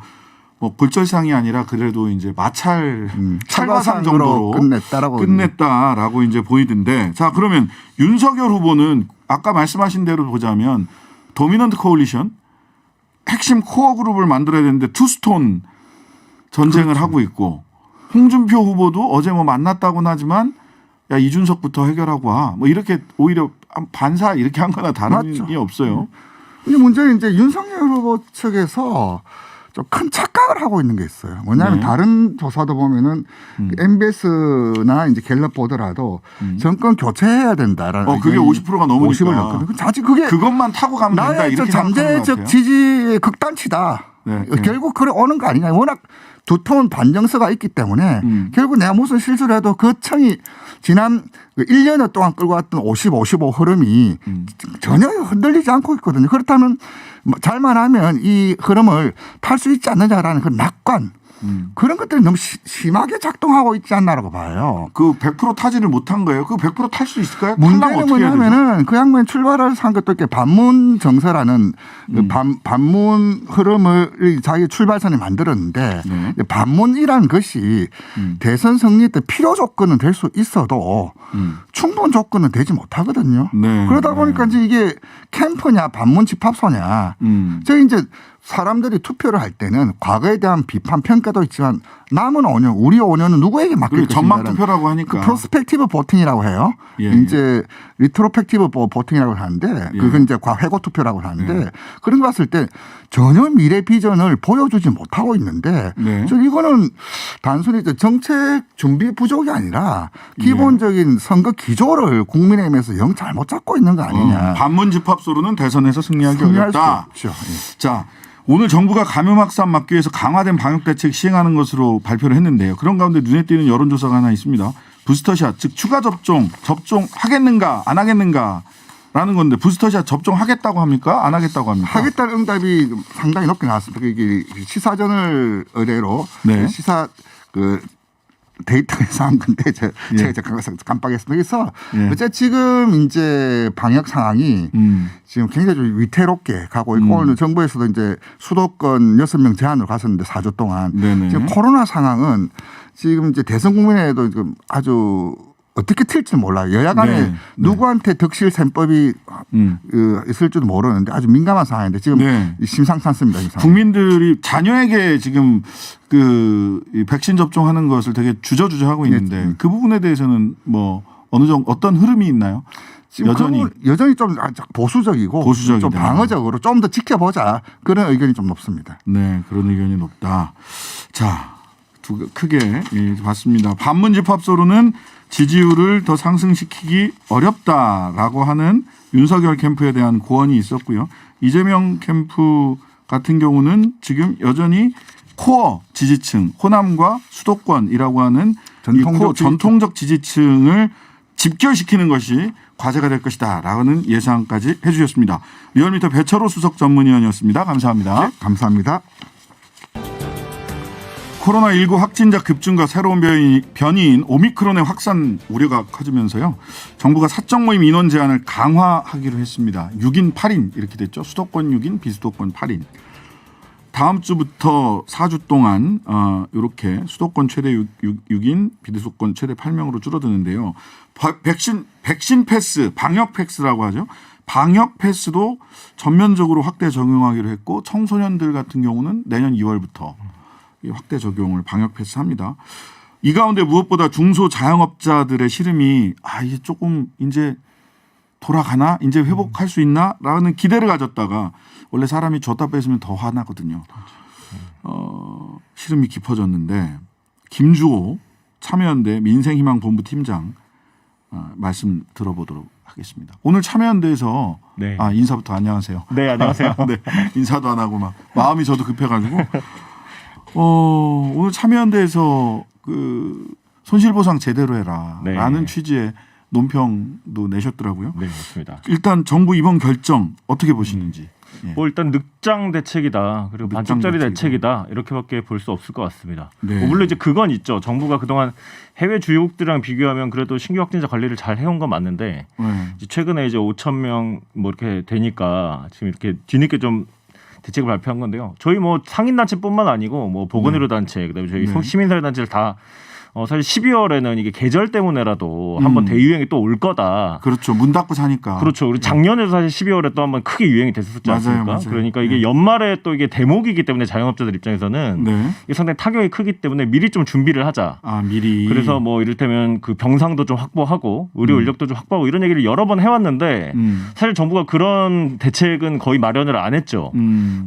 뭐 골절상이 아니라 그래도 이제 마찰 찰과상 정도로 끝냈다라고 이제 보이던데 자 그러면 윤석열 후보는 아까 말씀하신 대로 보자면 도미넌트 코얼리션 핵심 코어 그룹을 만들어야 되는데 투스톤 전쟁을 하고 있고 홍준표 후보도 어제 뭐 만났다고는 하지만 야 이준석부터 해결하고 와. 뭐 이렇게 오히려 반사 이렇게 한 거나 다름이 없어요. 근데 문제는 이제 윤석열 후보 측에서 좀 큰 착각을 하고 있는 게 있어요. 뭐냐면 다른 조사도 보면은 MBS나 이제 갤럽 보더라도 정권 교체해야 된다라는. 그게 50%가 넘으니까. 50을 넘거든. 사실 그게 그것만 타고 가면 된다 나의 이렇게 생각하는 것 같아요. 잠재적 지지의 극단치다. 결국 그래 오는 거 아니냐. 워낙 두터운 반정서가 있기 때문에 결국 내가 무슨 실수를 해도 그 청이 지난 1년여 동안 끌고 왔던 50-55 흐름이 전혀 흔들리지 않고 있거든요. 그렇다면 잘만 하면 이 흐름을 탈 수 있지 않느냐라는 그 낙관 그런 것들이 너무 심하게 작동하고 있지 않나라고 봐요. 그 100% 타지를 못한 거예요. 그 100% 탈 수 있을까요? 문제는 뭐냐면은 그 양반이 출발을 한 것도 이렇게 반문 정서라는 그 반문 흐름을 자기 출발선에 만들었는데 반문이라는 것이 대선 승리 때 필요 조건은 될 수 있어도 충분 조건은 되지 못하거든요. 그러다 보니까 이제 이게 캠프냐 반문 집합소냐. 저희 이제 사람들이 투표를 할 때는 과거에 대한 비판 평가도 있지만 남은 5년, 우리 5년은 누구에게 맡길 것인가? 전망 투표라고 하니까. 그 프로스펙티브 보팅이라고 해요. 이제 리트로펙티브 보팅이라고 하는데 예. 그건 이제 회고 투표라고 하는데 그런 거 봤을 때 전혀 미래 비전을 보여주지 못하고 있는데 네. 저 이거는 단순히 정책 준비 부족이 아니라 기본적인 선거 기조를 국민의힘에서 영 잘못 잡고 있는 거 아니냐. 반문 집합소로는 대선에서 승리하기 승리할 수 어렵다. 없죠. 예. 자, 오늘 정부가 감염 확산 막기 위해서 강화된 방역 대책 시행하는 것으로 발표를 했는데요. 그런 가운데 눈에 띄는 여론조사가 하나 있습니다. 부스터샷, 즉 추가 접종하겠는가 안 하겠는가라는 건데 부스터샷 접종하겠다고 합니까? 안 하겠다고 합니까? 하겠다는 응답이 상당히 높게 나왔습니다. 이게 시사전을 의뢰로 네. 시사 데이터에서 한 건데 제가 깜빡했습니다. 그래서 어째 지금 이제 방역 상황이 지금 굉장히 좀 위태롭게 가고 있고 오늘 정부에서도 이제 수도권 6명 제한으로 갔었는데 4주 동안 네네. 지금 코로나 상황은 지금 이제 대선 국면에도 지금 아주 어떻게 튈지 몰라요. 여야 간에 네. 누구한테 덕실 셈법이 있을지도 모르는데 아주 민감한 상황인데 지금 네. 심상찮습니다. 이 상황. 국민들이 자녀에게 지금 이 백신 접종하는 것을 되게 주저주저하고 있는데 그 부분에 대해서는 뭐 어느 정도 어떤 흐름이 있나요? 지금 여전히 좀 보수적이고 보수적이다. 좀 방어적으로 좀 더 지켜보자 그런 의견이 좀 높습니다. 네, 그런 의견이 높다. 자, 크게 봤습니다. 반문 집합소로는 지지율을 더 상승시키기 어렵다라고 하는 윤석열 캠프에 대한 고언이 있었고요. 이재명 캠프 같은 경우는 지금 여전히 코어 지지층, 호남과 수도권이라고 하는 전통적 지지층을 집결시키는 것이 과제가 될 것이다라는 예상까지 해주셨습니다. 리얼미터 배철호 수석 전문위원이었습니다. 감사합니다. 네, 감사합니다. 코로나19 확진자 급증과 새로운 변이인 오미크론의 확산 우려가 커지면서요. 정부가 사적 모임 인원 제한을 강화하기로 했습니다. 6인 8인 이렇게 됐죠. 수도권 6인, 비수도권 8인. 다음 주부터 4주 동안 이렇게 수도권 최대 6인, 비수도권 최대 8명으로 줄어드는데요. 백신 패스, 방역 패스라고 하죠. 방역 패스도 전면적으로 확대 적용하기로 했고 청소년들 같은 경우는 내년 2월부터 확대 적용을 방역 패스합니다. 이 가운데 무엇보다 중소자영업자들의 시름이 이제 조금 이제 돌아가나 이제 회복할 수 있나라는 기대를 가졌다가 원래 사람이 줬다 뺏으면 더 화나거든요. 시름이 깊어졌는데 김주호 참여연대 민생희망본부 팀장 말씀 들어보도록 하겠습니다. 오늘 참여연대에서 네. 인사부터 안녕하세요. 네, 안녕하세요. 네, 인사도 안 하고 막 마음이 저도 급해가지고 오늘 참여연대에서 그 손실보상 제대로 해라라는 취지의 논평도 내셨더라고요. 네, 맞습니다. 일단 정부 이번 결정 어떻게 보시는지. 예. 뭐 일단 늑장 대책이다. 그리고 반쪽짜리 대책이다. 이렇게밖에 볼 수 없을 것 같습니다. 네. 뭐 물론 이제 그건 있죠. 정부가 그동안 해외 주요국들이랑 비교하면 그래도 신규 확진자 관리를 잘 해온 건 맞는데 이제 최근에 이제 5천 명 뭐 이렇게 되니까 지금 이렇게 뒤늦게 좀 대책을 발표한 건데요. 저희 뭐 상인단체뿐만 아니고 뭐 보건의료 단체, 그다음에 저희 시민사회 단체를 다 사실 12월에는 이게 계절 때문에라도 한번 대유행이 또 올 거다. 그렇죠. 문 닫고 사니까. 그렇죠. 우리 작년에도 사실 12월에 또 한번 크게 유행이 됐었지 않습니까? 맞아요. 그러니까 이게 연말에 또 이게 대목이기 때문에 자영업자들 입장에서는 이게 상당히 타격이 크기 때문에 미리 좀 준비를 하자. 미리. 그래서 뭐 이를테면 그 병상도 좀 확보하고 의료 인력도 좀 확보하고 이런 얘기를 여러 번 해왔는데 사실 정부가 그런 대책은 거의 마련을 안 했죠.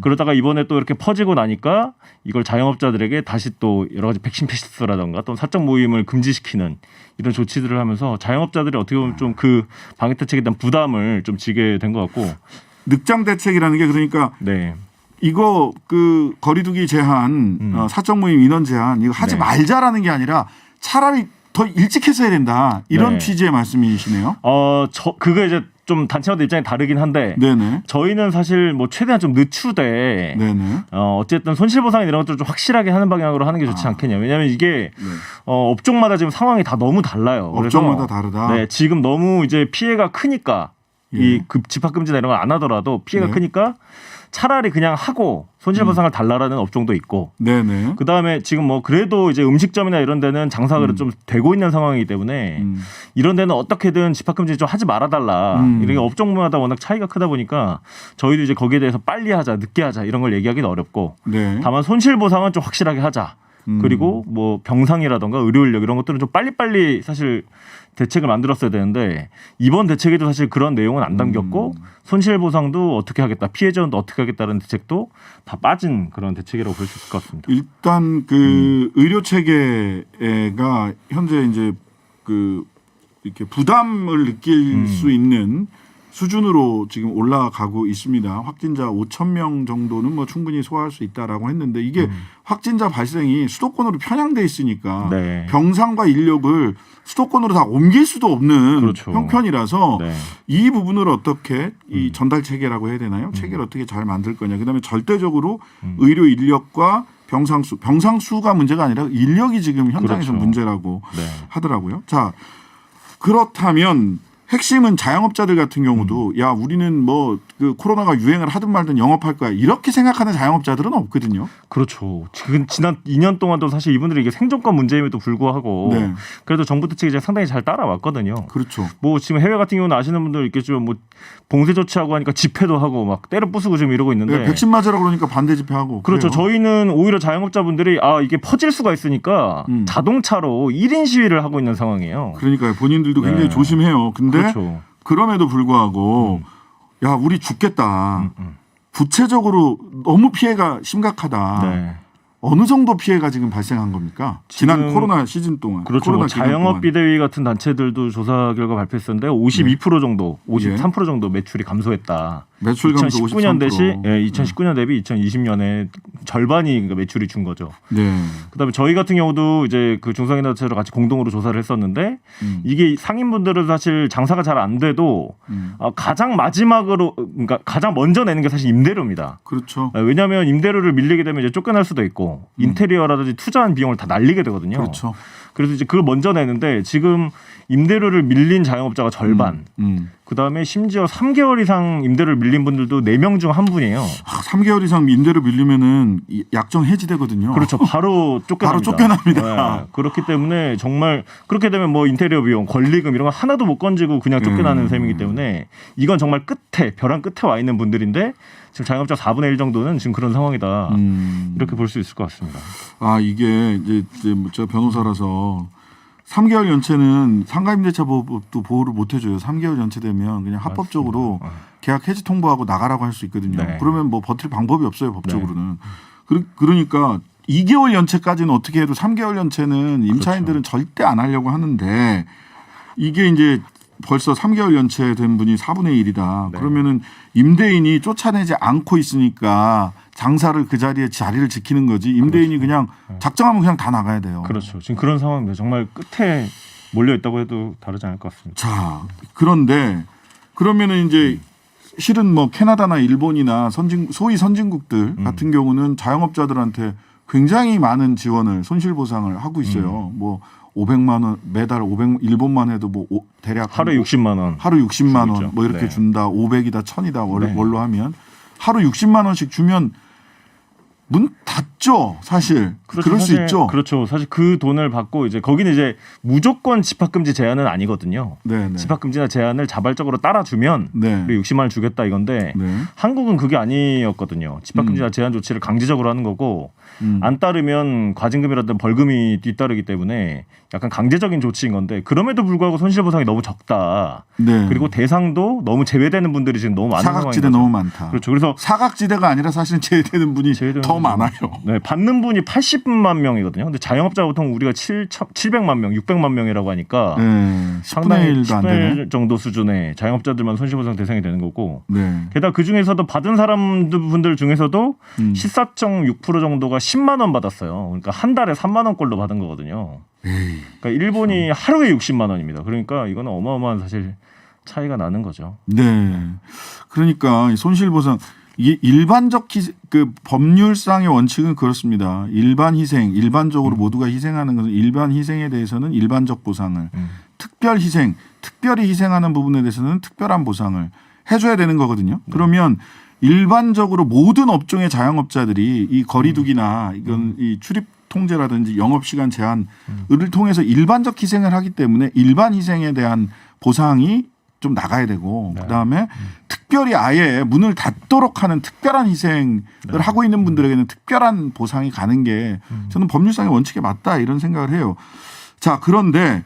그러다가 이번에 또 이렇게 퍼지고 나니까 이걸 자영업자들에게 다시 또 여러 가지 백신 패스라던가 또 사적 모임을 금지시키는 이런 조치들을 하면서 자영업자들이 어떻게 보면 좀 그 방역 대책에 대한 부담을 좀 지게 된 것 같고 늑장 대책이라는 게 그러니까 이거 그 거리두기 제한, 사적 모임 인원 제한 이거 하지 말자라는 게 아니라 차라리 더 일찍 했어야 된다 이런 취지의 말씀이시네요. 그거 이제 좀 단체마다 입장이 다르긴 한데 저희는 사실 뭐 최대한 좀 늦추되 어쨌든 손실보상이나 이런 것들을 좀 확실하게 하는 방향으로 하는 게 좋지 않겠냐. 왜냐하면 이게 업종마다 지금 상황이 다 너무 달라요. 업종마다 다르다. 네, 지금 너무 이제 피해가 크니까 이 집합금지나 이런 걸 안 하더라도 피해가 크니까 차라리 그냥 하고 손실보상을 달라라는 업종도 있고, 그 다음에 지금 뭐 그래도 이제 음식점이나 이런 데는 장사가 좀 되고 있는 상황이기 때문에 이런 데는 어떻게든 집합금지 좀 하지 말아달라. 이런 업종마다 워낙 차이가 크다 보니까 저희도 이제 거기에 대해서 빨리 하자, 늦게 하자 이런 걸 얘기하기는 어렵고, 다만 손실보상은 좀 확실하게 하자. 그리고 뭐 병상이라던가 의료 인력 이런 것들은 좀 빨리빨리 사실 대책을 만들었어야 되는데 이번 대책에도 사실 그런 내용은 안 담겼고 손실보상도 어떻게 하겠다, 피해자도 어떻게 하겠다는 대책도 다 빠진 그런 대책이라고 볼 수 있을 것 같습니다. 일단 그 의료 체계가 현재 이제 그 이렇게 부담을 느낄 수 있는 수준으로 지금 올라가고 있습니다. 확진자 5,000명 정도는 뭐 충분히 소화할 수 있다라고 했는데 이게 확진자 발생이 수도권으로 편향돼 있으니까 네. 병상과 인력을 수도권으로 다 옮길 수도 없는 그렇죠. 형편이라서 네. 이 부분을 어떻게 이 전달 체계라고 해야 되나요? 체계를 어떻게 잘 만들 거냐. 그다음에 절대적으로 의료 인력과 병상수가 문제가 아니라 인력이 지금 현장에서 그렇죠. 문제라고 네. 하더라고요. 자, 그렇다면 핵심은 자영업자들 같은 경우도 야 우리는 뭐 그 코로나가 유행을 하든 말든 영업할 거야 이렇게 생각하는 자영업자들은 없거든요. 그렇죠. 지금 지난 2년 동안도 사실 이분들이 이게 생존권 문제임에도 불구하고 네. 그래도 정부 대책이 상당히 잘 따라왔거든요. 그렇죠. 뭐 지금 해외 같은 경우는 아시는 분들 있겠지만 뭐 봉쇄 조치하고 하니까 집회도 하고 막 때려 부수고 지금 이러고 있는데 네, 백신 맞으라고 그러니까 반대 집회하고 그렇죠. 그래요. 저희는 오히려 자영업자분들이 이게 퍼질 수가 있으니까 자동차로 1인 시위를 하고 있는 상황이에요. 그러니까요. 본인들도 굉장히 네. 조심해요. 근데 그렇죠. 그럼에도 불구하고 야 우리 죽겠다. 구체적으로 너무 피해가 심각하다. 네. 어느 정도 피해가 지금 발생한 겁니까? 지난 지금 코로나 시즌 동안. 그렇죠. 코로나 뭐 기간 자영업 동안. 비대위 같은 단체들도 조사 결과 발표했었는데 52% 정도, 53% 정도 매출이 감소했다. 매출 감소 2019년 53%. 대시 2019년 대비 2020년에 절반이 그러니까 매출이 준 거죠. 네. 그다음에 저희 같은 경우도 이제 그 중소기업단체로 같이 공동으로 조사를 했었는데 이게 상인분들은 사실 장사가 잘 안 돼도 가장 마지막으로 그러니까 가장 먼저 내는 게 사실 임대료입니다. 그렇죠. 왜냐하면 임대료를 밀리게 되면 이제 쫓겨날 수도 있고 인테리어라든지 투자한 비용을 다 날리게 되거든요. 그렇죠. 그래서 이제 그걸 먼저 내는데 지금 임대료를 밀린 자영업자가 절반. 그다음에 심지어 3개월 이상 임대료를 밀린 분들도 4명 중 1분이에요. 3개월 이상 임대료 밀리면은 약정 해지되거든요. 그렇죠. 바로 쫓겨납니다. 바로 쫓겨납니다. 네. 그렇기 때문에 정말 그렇게 되면 뭐 인테리어 비용, 권리금 이런 거 하나도 못 건지고 그냥 쫓겨나는 셈이기 때문에 이건 정말 끝에 벼랑 끝에 와 있는 분들인데 지금 자영업자 4분의 1 정도는 지금 그런 상황이다. 이렇게 볼 수 있을 것 같습니다. 이게 이제 제가 변호사라서 3개월 연체는 상가임대차 보호법도 보호를 못 해줘요. 3개월 연체되면 그냥 합법적으로 계약 해지 통보하고 나가라고 할 수 있거든요. 네. 그러면 뭐 버틸 방법이 없어요. 법적으로는. 그러니까 2개월 연체까지는 어떻게 해도 3개월 연체는 임차인들은 절대 안 하려고 하는데 이게 이제 벌써 3개월 연체된 분이 4분의 1이다. 네. 그러면은 임대인이 쫓아내지 않고 있으니까 장사를 그 자리를 지키는 거지. 임대인이 그냥 작정하면 그냥 다 나가야 돼요. 그렇죠. 지금 그런 상황입니다. 정말 끝에 몰려 있다고 해도 다르지 않을 것 같습니다. 자, 그런데 그러면은 이제 실은 뭐 캐나다나 일본이나 소위 선진국들 같은 경우는 자영업자들한테 굉장히 많은 지원을 손실보상을 하고 있어요. 뭐 500만 원 매달 500 일본만 해도 뭐 대략 하루에 60만 원. 하루 60만 원 주고 뭐 이렇게 네. 준다. 500이다 1000이다 네. 월로 하면 하루 60만 원씩 주면 문 닫죠. 사실. 그렇죠. 그럴 수 사실, 있죠. 그렇죠. 사실 그 돈을 받고 이제 거기는 이제 무조건 집합금지 제한은 아니거든요. 네, 집합금지나 제한을 자발적으로 따라주면 네. 우리 60만 원 주겠다 이건데 네. 한국은 그게 아니었거든요. 집합금지나 제한 조치를 강제적으로 하는 거고 안 따르면 과징금이라든 벌금이 뒤따르기 때문에 약간 강제적인 조치인 건데 그럼에도 불구하고 손실보상이 너무 적다. 네. 그리고 대상도 너무 제외되는 분들이 지금 너무 많은 사각지대 상황인 거죠. 너무 많다. 그렇죠. 그래서 사각지대가 아니라 사실은 제외되는 분이 더 많아요. 네, 받는 분이 80만 명이거든요. 근데 자영업자 보통 우리가 700만 명, 600만 명이라고 하니까 네. 10분의 1도 안 10분의 되네. 1 정도 수준의 자영업자들만 손실보상 대상이 되는 거고 네. 게다가 그 중에서도 받은 사람들 중에서도 14.6% 정도가 10만 원 받았어요. 그러니까 한 달에 3만 원꼴로 받은 거거든요. 그러니까 일본이 하루에 60만 원입니다. 그러니까 이거는 어마어마한 사실 차이가 나는 거죠. 네. 그러니까 이 손실보상 이게 일반적 그 법률상의 원칙은 그렇습니다. 일반 희생, 일반적으로 모두가 희생하는 것은 일반 희생에 대해서는 일반적 보상을, 특별 희생, 특별히 희생하는 부분에 대해서는 특별한 보상을 해줘야 되는 거거든요. 그러면 일반적으로 모든 업종의 자영업자들이 이 거리두기나 이건 이 출입 통제라든지 영업시간 제한을 통해서 일반적 희생을 하기 때문에 일반 희생에 대한 보상이 좀 나가야 되고 그다음에 특별히 아예 문을 닫도록 하는 특별한 희생을 하고 있는 분들에게는 특별한 보상이 가는 게 저는 법률상의 원칙에 맞다 이런 생각을 해요. 자, 그런데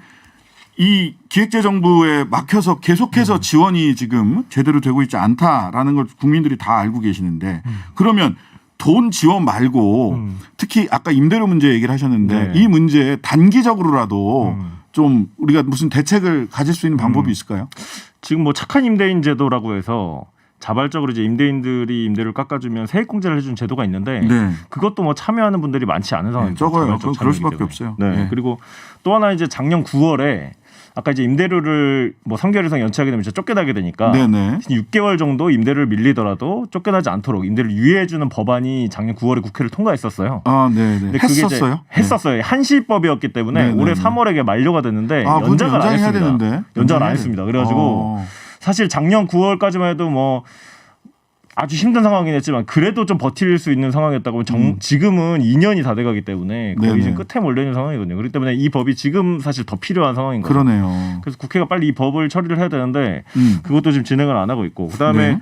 이 기획재정부에 막혀서 계속해서 지원이 지금 제대로 되고 있지 않다라는 걸 국민들이 다 알고 계시는데 그러면 돈 지원 말고 특히 아까 임대료 문제 얘기를 하셨는데 이 문제 단기적으로라도 좀 우리가 무슨 대책을 가질 수 있는 방법이 있을까요? 지금 뭐 착한 임대인 제도라고 해서 자발적으로 이제 임대인들이 임대료를 깎아주면 세액공제를 해주는 제도가 있는데 그것도 뭐 참여하는 분들이 많지 않은 상황입니다. 적어요. 그럴 수밖에 없어요. 네. 그리고 또 하나 이제 작년 9월에 아까 이제 임대료를 뭐 3개월 이상 연체하게 되면 이제 쫓겨나게 되니까 6개월 정도 임대료를 밀리더라도 쫓겨나지 않도록 임대료를 유예해주는 법안이 작년 9월에 국회를 통과했었어요. 아, 네, 네. 했었어요? 했었어요. 한시법이었기 때문에 올해 3월에 만료가 됐는데 연장을 안 했습니다. 되는데. 연장을 안 했습니다. 그래가지고 사실 작년 9월까지만 해도 뭐 아주 힘든 상황이긴 했지만 그래도 좀 버틸 수 있는 상황이었다고 지금은 2년이 다 돼가기 때문에 거의 지금 끝에 몰려있는 상황이거든요. 그렇기 때문에 이 법이 지금 사실 더 필요한 상황인 거죠. 그러네요. 그래서 국회가 빨리 이 법을 처리를 해야 되는데 그것도 지금 진행을 안 하고 있고 그다음에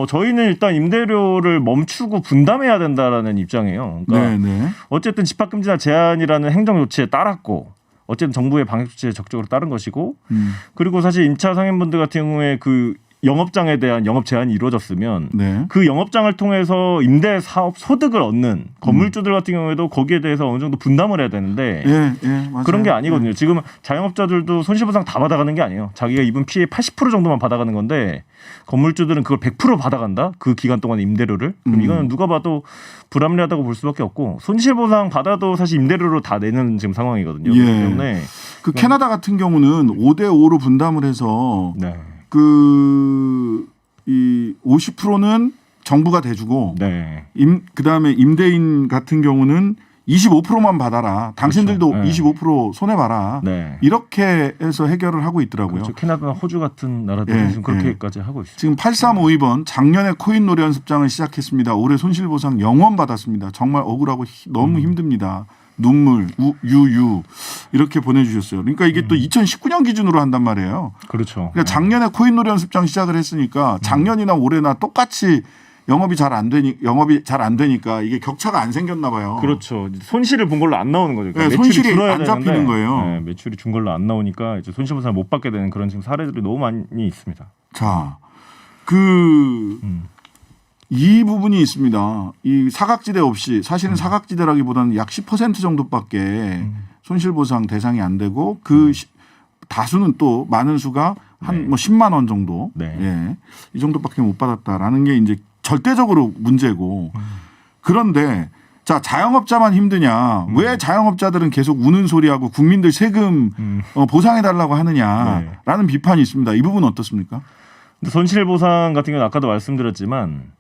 저희는 일단 임대료를 멈추고 분담해야 된다라는 입장이에요. 그러니까 어쨌든 집합금지나 제한이라는 행정 조치에 따랐고 어쨌든 정부의 방역 조치에 적극적으로 따른 것이고 그리고 사실 임차 상인분들 같은 경우에 그 영업장에 대한 영업 제한이 이루어졌으면 그 영업장을 통해서 임대 사업 소득을 얻는 건물주들 같은 경우에도 거기에 대해서 어느 정도 분담을 해야 되는데 그런 게 아니거든요. 지금 자영업자들도 손실보상 다 받아가는 게 아니에요. 자기가 입은 피해 80% 정도만 받아가는 건데 건물주들은 그걸 100% 받아간다. 그 기간 동안 임대료를. 그럼 이거는 누가 봐도 불합리하다고 볼 수밖에 없고 손실보상 받아도 사실 임대료로 다 내는 지금 상황이거든요. 그렇기 때문에 그 캐나다 같은 경우는 5대5로 분담을 해서 이 50%는 정부가 대주고 그다음에 임대인 같은 경우는 25%만 받아라. 당신들도 25% 손해봐라. 이렇게 해서 해결을 하고 있더라고요. 그렇죠. 캐나다나 호주 같은 나라들은 지금 그렇게까지 하고 있습니다. 지금 8352번 작년에 코인 놀이 연습장을 시작했습니다. 올해 손실보상 0원 받았습니다. 정말 억울하고 너무 힘듭니다. 눈물, 유유 이렇게 보내주셨어요. 그러니까 이게 또 2019년 기준으로 한단 말이에요. 그렇죠. 그러니까 작년에 코인놀이 연습장 시작을 했으니까 작년이나 올해나 똑같이 영업이 잘 안 되니까 이게 격차가 안 생겼나 봐요. 그렇죠. 손실을 본 걸로 안 나오는 거죠. 그러니까 손실이 안 잡히는 거예요. 매출이 준 걸로 안 나오니까 이제 손실보상을 못 받게 되는 그런 지금 사례들이 너무 많이 있습니다. 자, 이 부분이 있습니다. 이 사각지대 없이 사실은 사각지대라기보다는 약 10% 정도밖에 손실보상 대상이 안 되고 그 다수는 또 많은 수가 한 뭐 10만 원 정도 이 정도밖에 못 받았다라는 게 이제 절대적으로 문제고 그런데 자 자영업자만 힘드냐 왜 자영업자들은 계속 우는 소리하고 국민들 세금 보상해달라고 하느냐라는 비판이 있습니다. 이 부분은 어떻습니까? 손실보상 같은 경우는 아까도 말씀드렸지만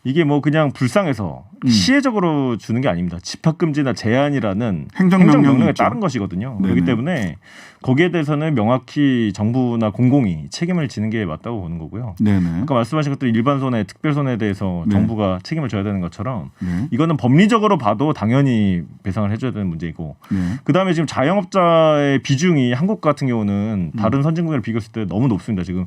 이게 뭐 그냥 불쌍해서 시혜적으로 주는 게 아닙니다. 집합금지나 제한이라는 행정명령에 따른 것이거든요. 그렇기 때문에 거기에 대해서는 명확히 정부나 공공이 책임을 지는 게 맞다고 보는 거고요. 아까 말씀하신 것들 일반 손해, 특별 손해에 대해서 정부가 책임을 져야 되는 것처럼 이거는 법리적으로 봐도 당연히 배상을 해줘야 되는 문제이고 그다음에 지금 자영업자의 비중이 한국 같은 경우는 다른 선진국을 비교했을 때 너무 높습니다. 지금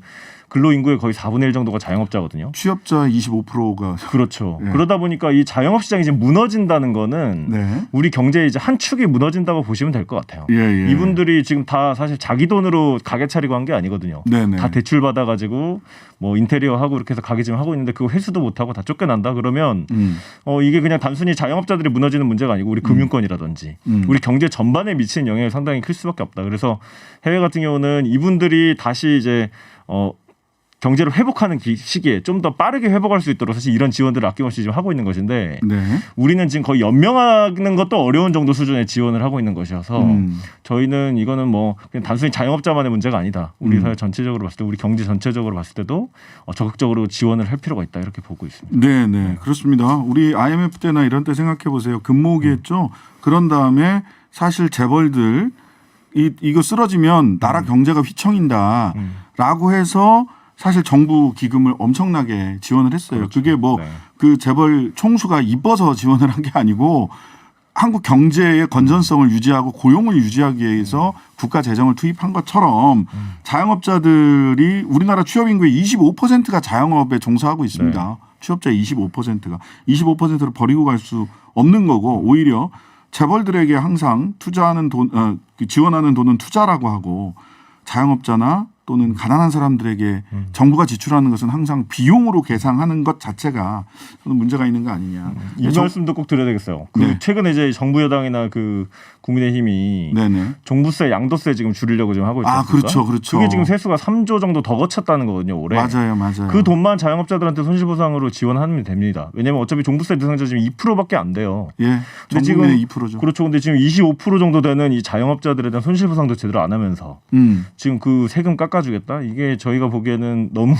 근로인구의 거의 4분의 1 정도가 자영업자거든요. 취업자 25%가 그렇죠. 그러다 보니까 이 자영업 시장이 지금 무너진다는 거는 우리 경제의 이제 한 축이 무너진다고 보시면 될 것 같아요. 이분들이 지금 다 사실 자기 돈으로 가게 차리고 한 게 아니거든요. 다 대출 받아가지고 뭐 인테리어 하고 이렇게 해서 가게 지금 하고 있는데 그거 회수도 못 하고 다 쫓겨난다 그러면 이게 그냥 단순히 자영업자들이 무너지는 문제가 아니고 우리 금융권이라든지 우리 경제 전반에 미치는 영향이 상당히 클 수밖에 없다. 그래서 해외 같은 경우는 이분들이 다시 이제 경제를 회복하는 시기에 좀 더 빠르게 회복할 수 있도록 사실 이런 지원들을 아낌없이 지금 하고 있는 것인데 우리는 지금 거의 연명하는 것도 어려운 정도 수준의 지원을 하고 있는 것이어서 저희는 이거는 뭐 그냥 단순히 자영업자만의 문제가 아니다. 우리 사회 전체적으로 봤을 때 우리 경제 전체적으로 봤을 때도 적극적으로 지원을 할 필요가 있다 이렇게 보고 있습니다. 네. 그렇습니다. 우리 IMF 때나 이런 때 생각해 보세요. 금모으기 했죠. 그런 다음에 사실 재벌들 이거 쓰러지면 나라 경제가 휘청인다라고 해서 사실 정부 기금을 엄청나게 지원을 했어요. 그렇죠. 그게 뭐 그 재벌 총수가 이뻐서 지원을 한 게 아니고 한국 경제의 건전성을 유지하고 고용을 유지하기 위해서 국가 재정을 투입한 것처럼 자영업자들이 우리나라 취업 인구의 25%가 자영업에 종사하고 있습니다. 취업자의 25%가 25%를 버리고 갈 수 없는 거고 오히려 재벌들에게 항상 투자하는 돈, 지원하는 돈은 투자라고 하고 자영업자나 또는 가난한 사람들에게 정부가 지출하는 것은 항상 비용으로 계상하는 것 자체가 저는 문제가 있는 거 아니냐. 이 말씀도 꼭 드려야 되겠어요. 그 네. 최근에 이제 정부 여당이나 그 국민의힘이 네네. 종부세, 양도세 지금 줄이려고 지금 하고 있지 않습니까? 그렇죠, 그렇죠. 그게 지금 세수가 3조 정도 더 거쳤다는 거거든요, 올해. 맞아요. 그 돈만 자영업자들한테 손실보상으로 지원하면 됩니다. 왜냐하면 어차피 종부세 대상자 지금 2%밖에 안 돼요. 예, 근데 지금 2%죠. 그렇죠. 근데 지금 25% 정도 되는 이 자영업자들에 대한 손실보상도 제대로 안 하면서 지금 그 세금 깎아주겠다. 이게 저희가 보기에는 너무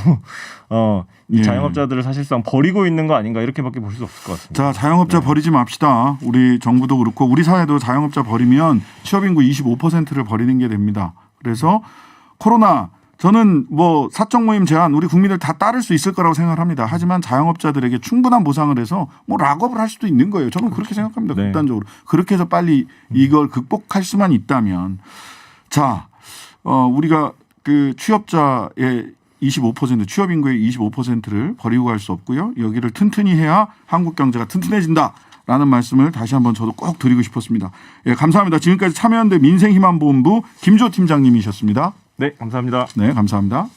이 자영업자들을 사실상 버리고 있는 거 아닌가 이렇게밖에 볼 수 없을 것 같습니다. 자, 자영업자 버리지 맙시다. 우리 정부도 그렇고 우리 사회도 자영업자 버리면 취업인구 25%를 버리는 게 됩니다. 그래서 코로나 저는 뭐 사적 모임 제한 우리 국민들 다 따를 수 있을 거라고 생각을 합니다. 하지만 자영업자들에게 충분한 보상을 해서 뭐 락업을 할 수도 있는 거예요. 저는 그렇게 생각합니다. 네. 극단적으로. 그렇게 해서 빨리 이걸 극복할 수만 있다면 자, 우리가 그 취업자의 25% 취업 인구의 25%를 버리고 갈 수 없고요. 여기를 튼튼히 해야 한국 경제가 튼튼해진다라는 말씀을 다시 한번 저도 꼭 드리고 싶었습니다. 예, 감사합니다. 지금까지 참여연대 민생희망본부 김조 팀장님이셨습니다. 네, 감사합니다. 네, 감사합니다.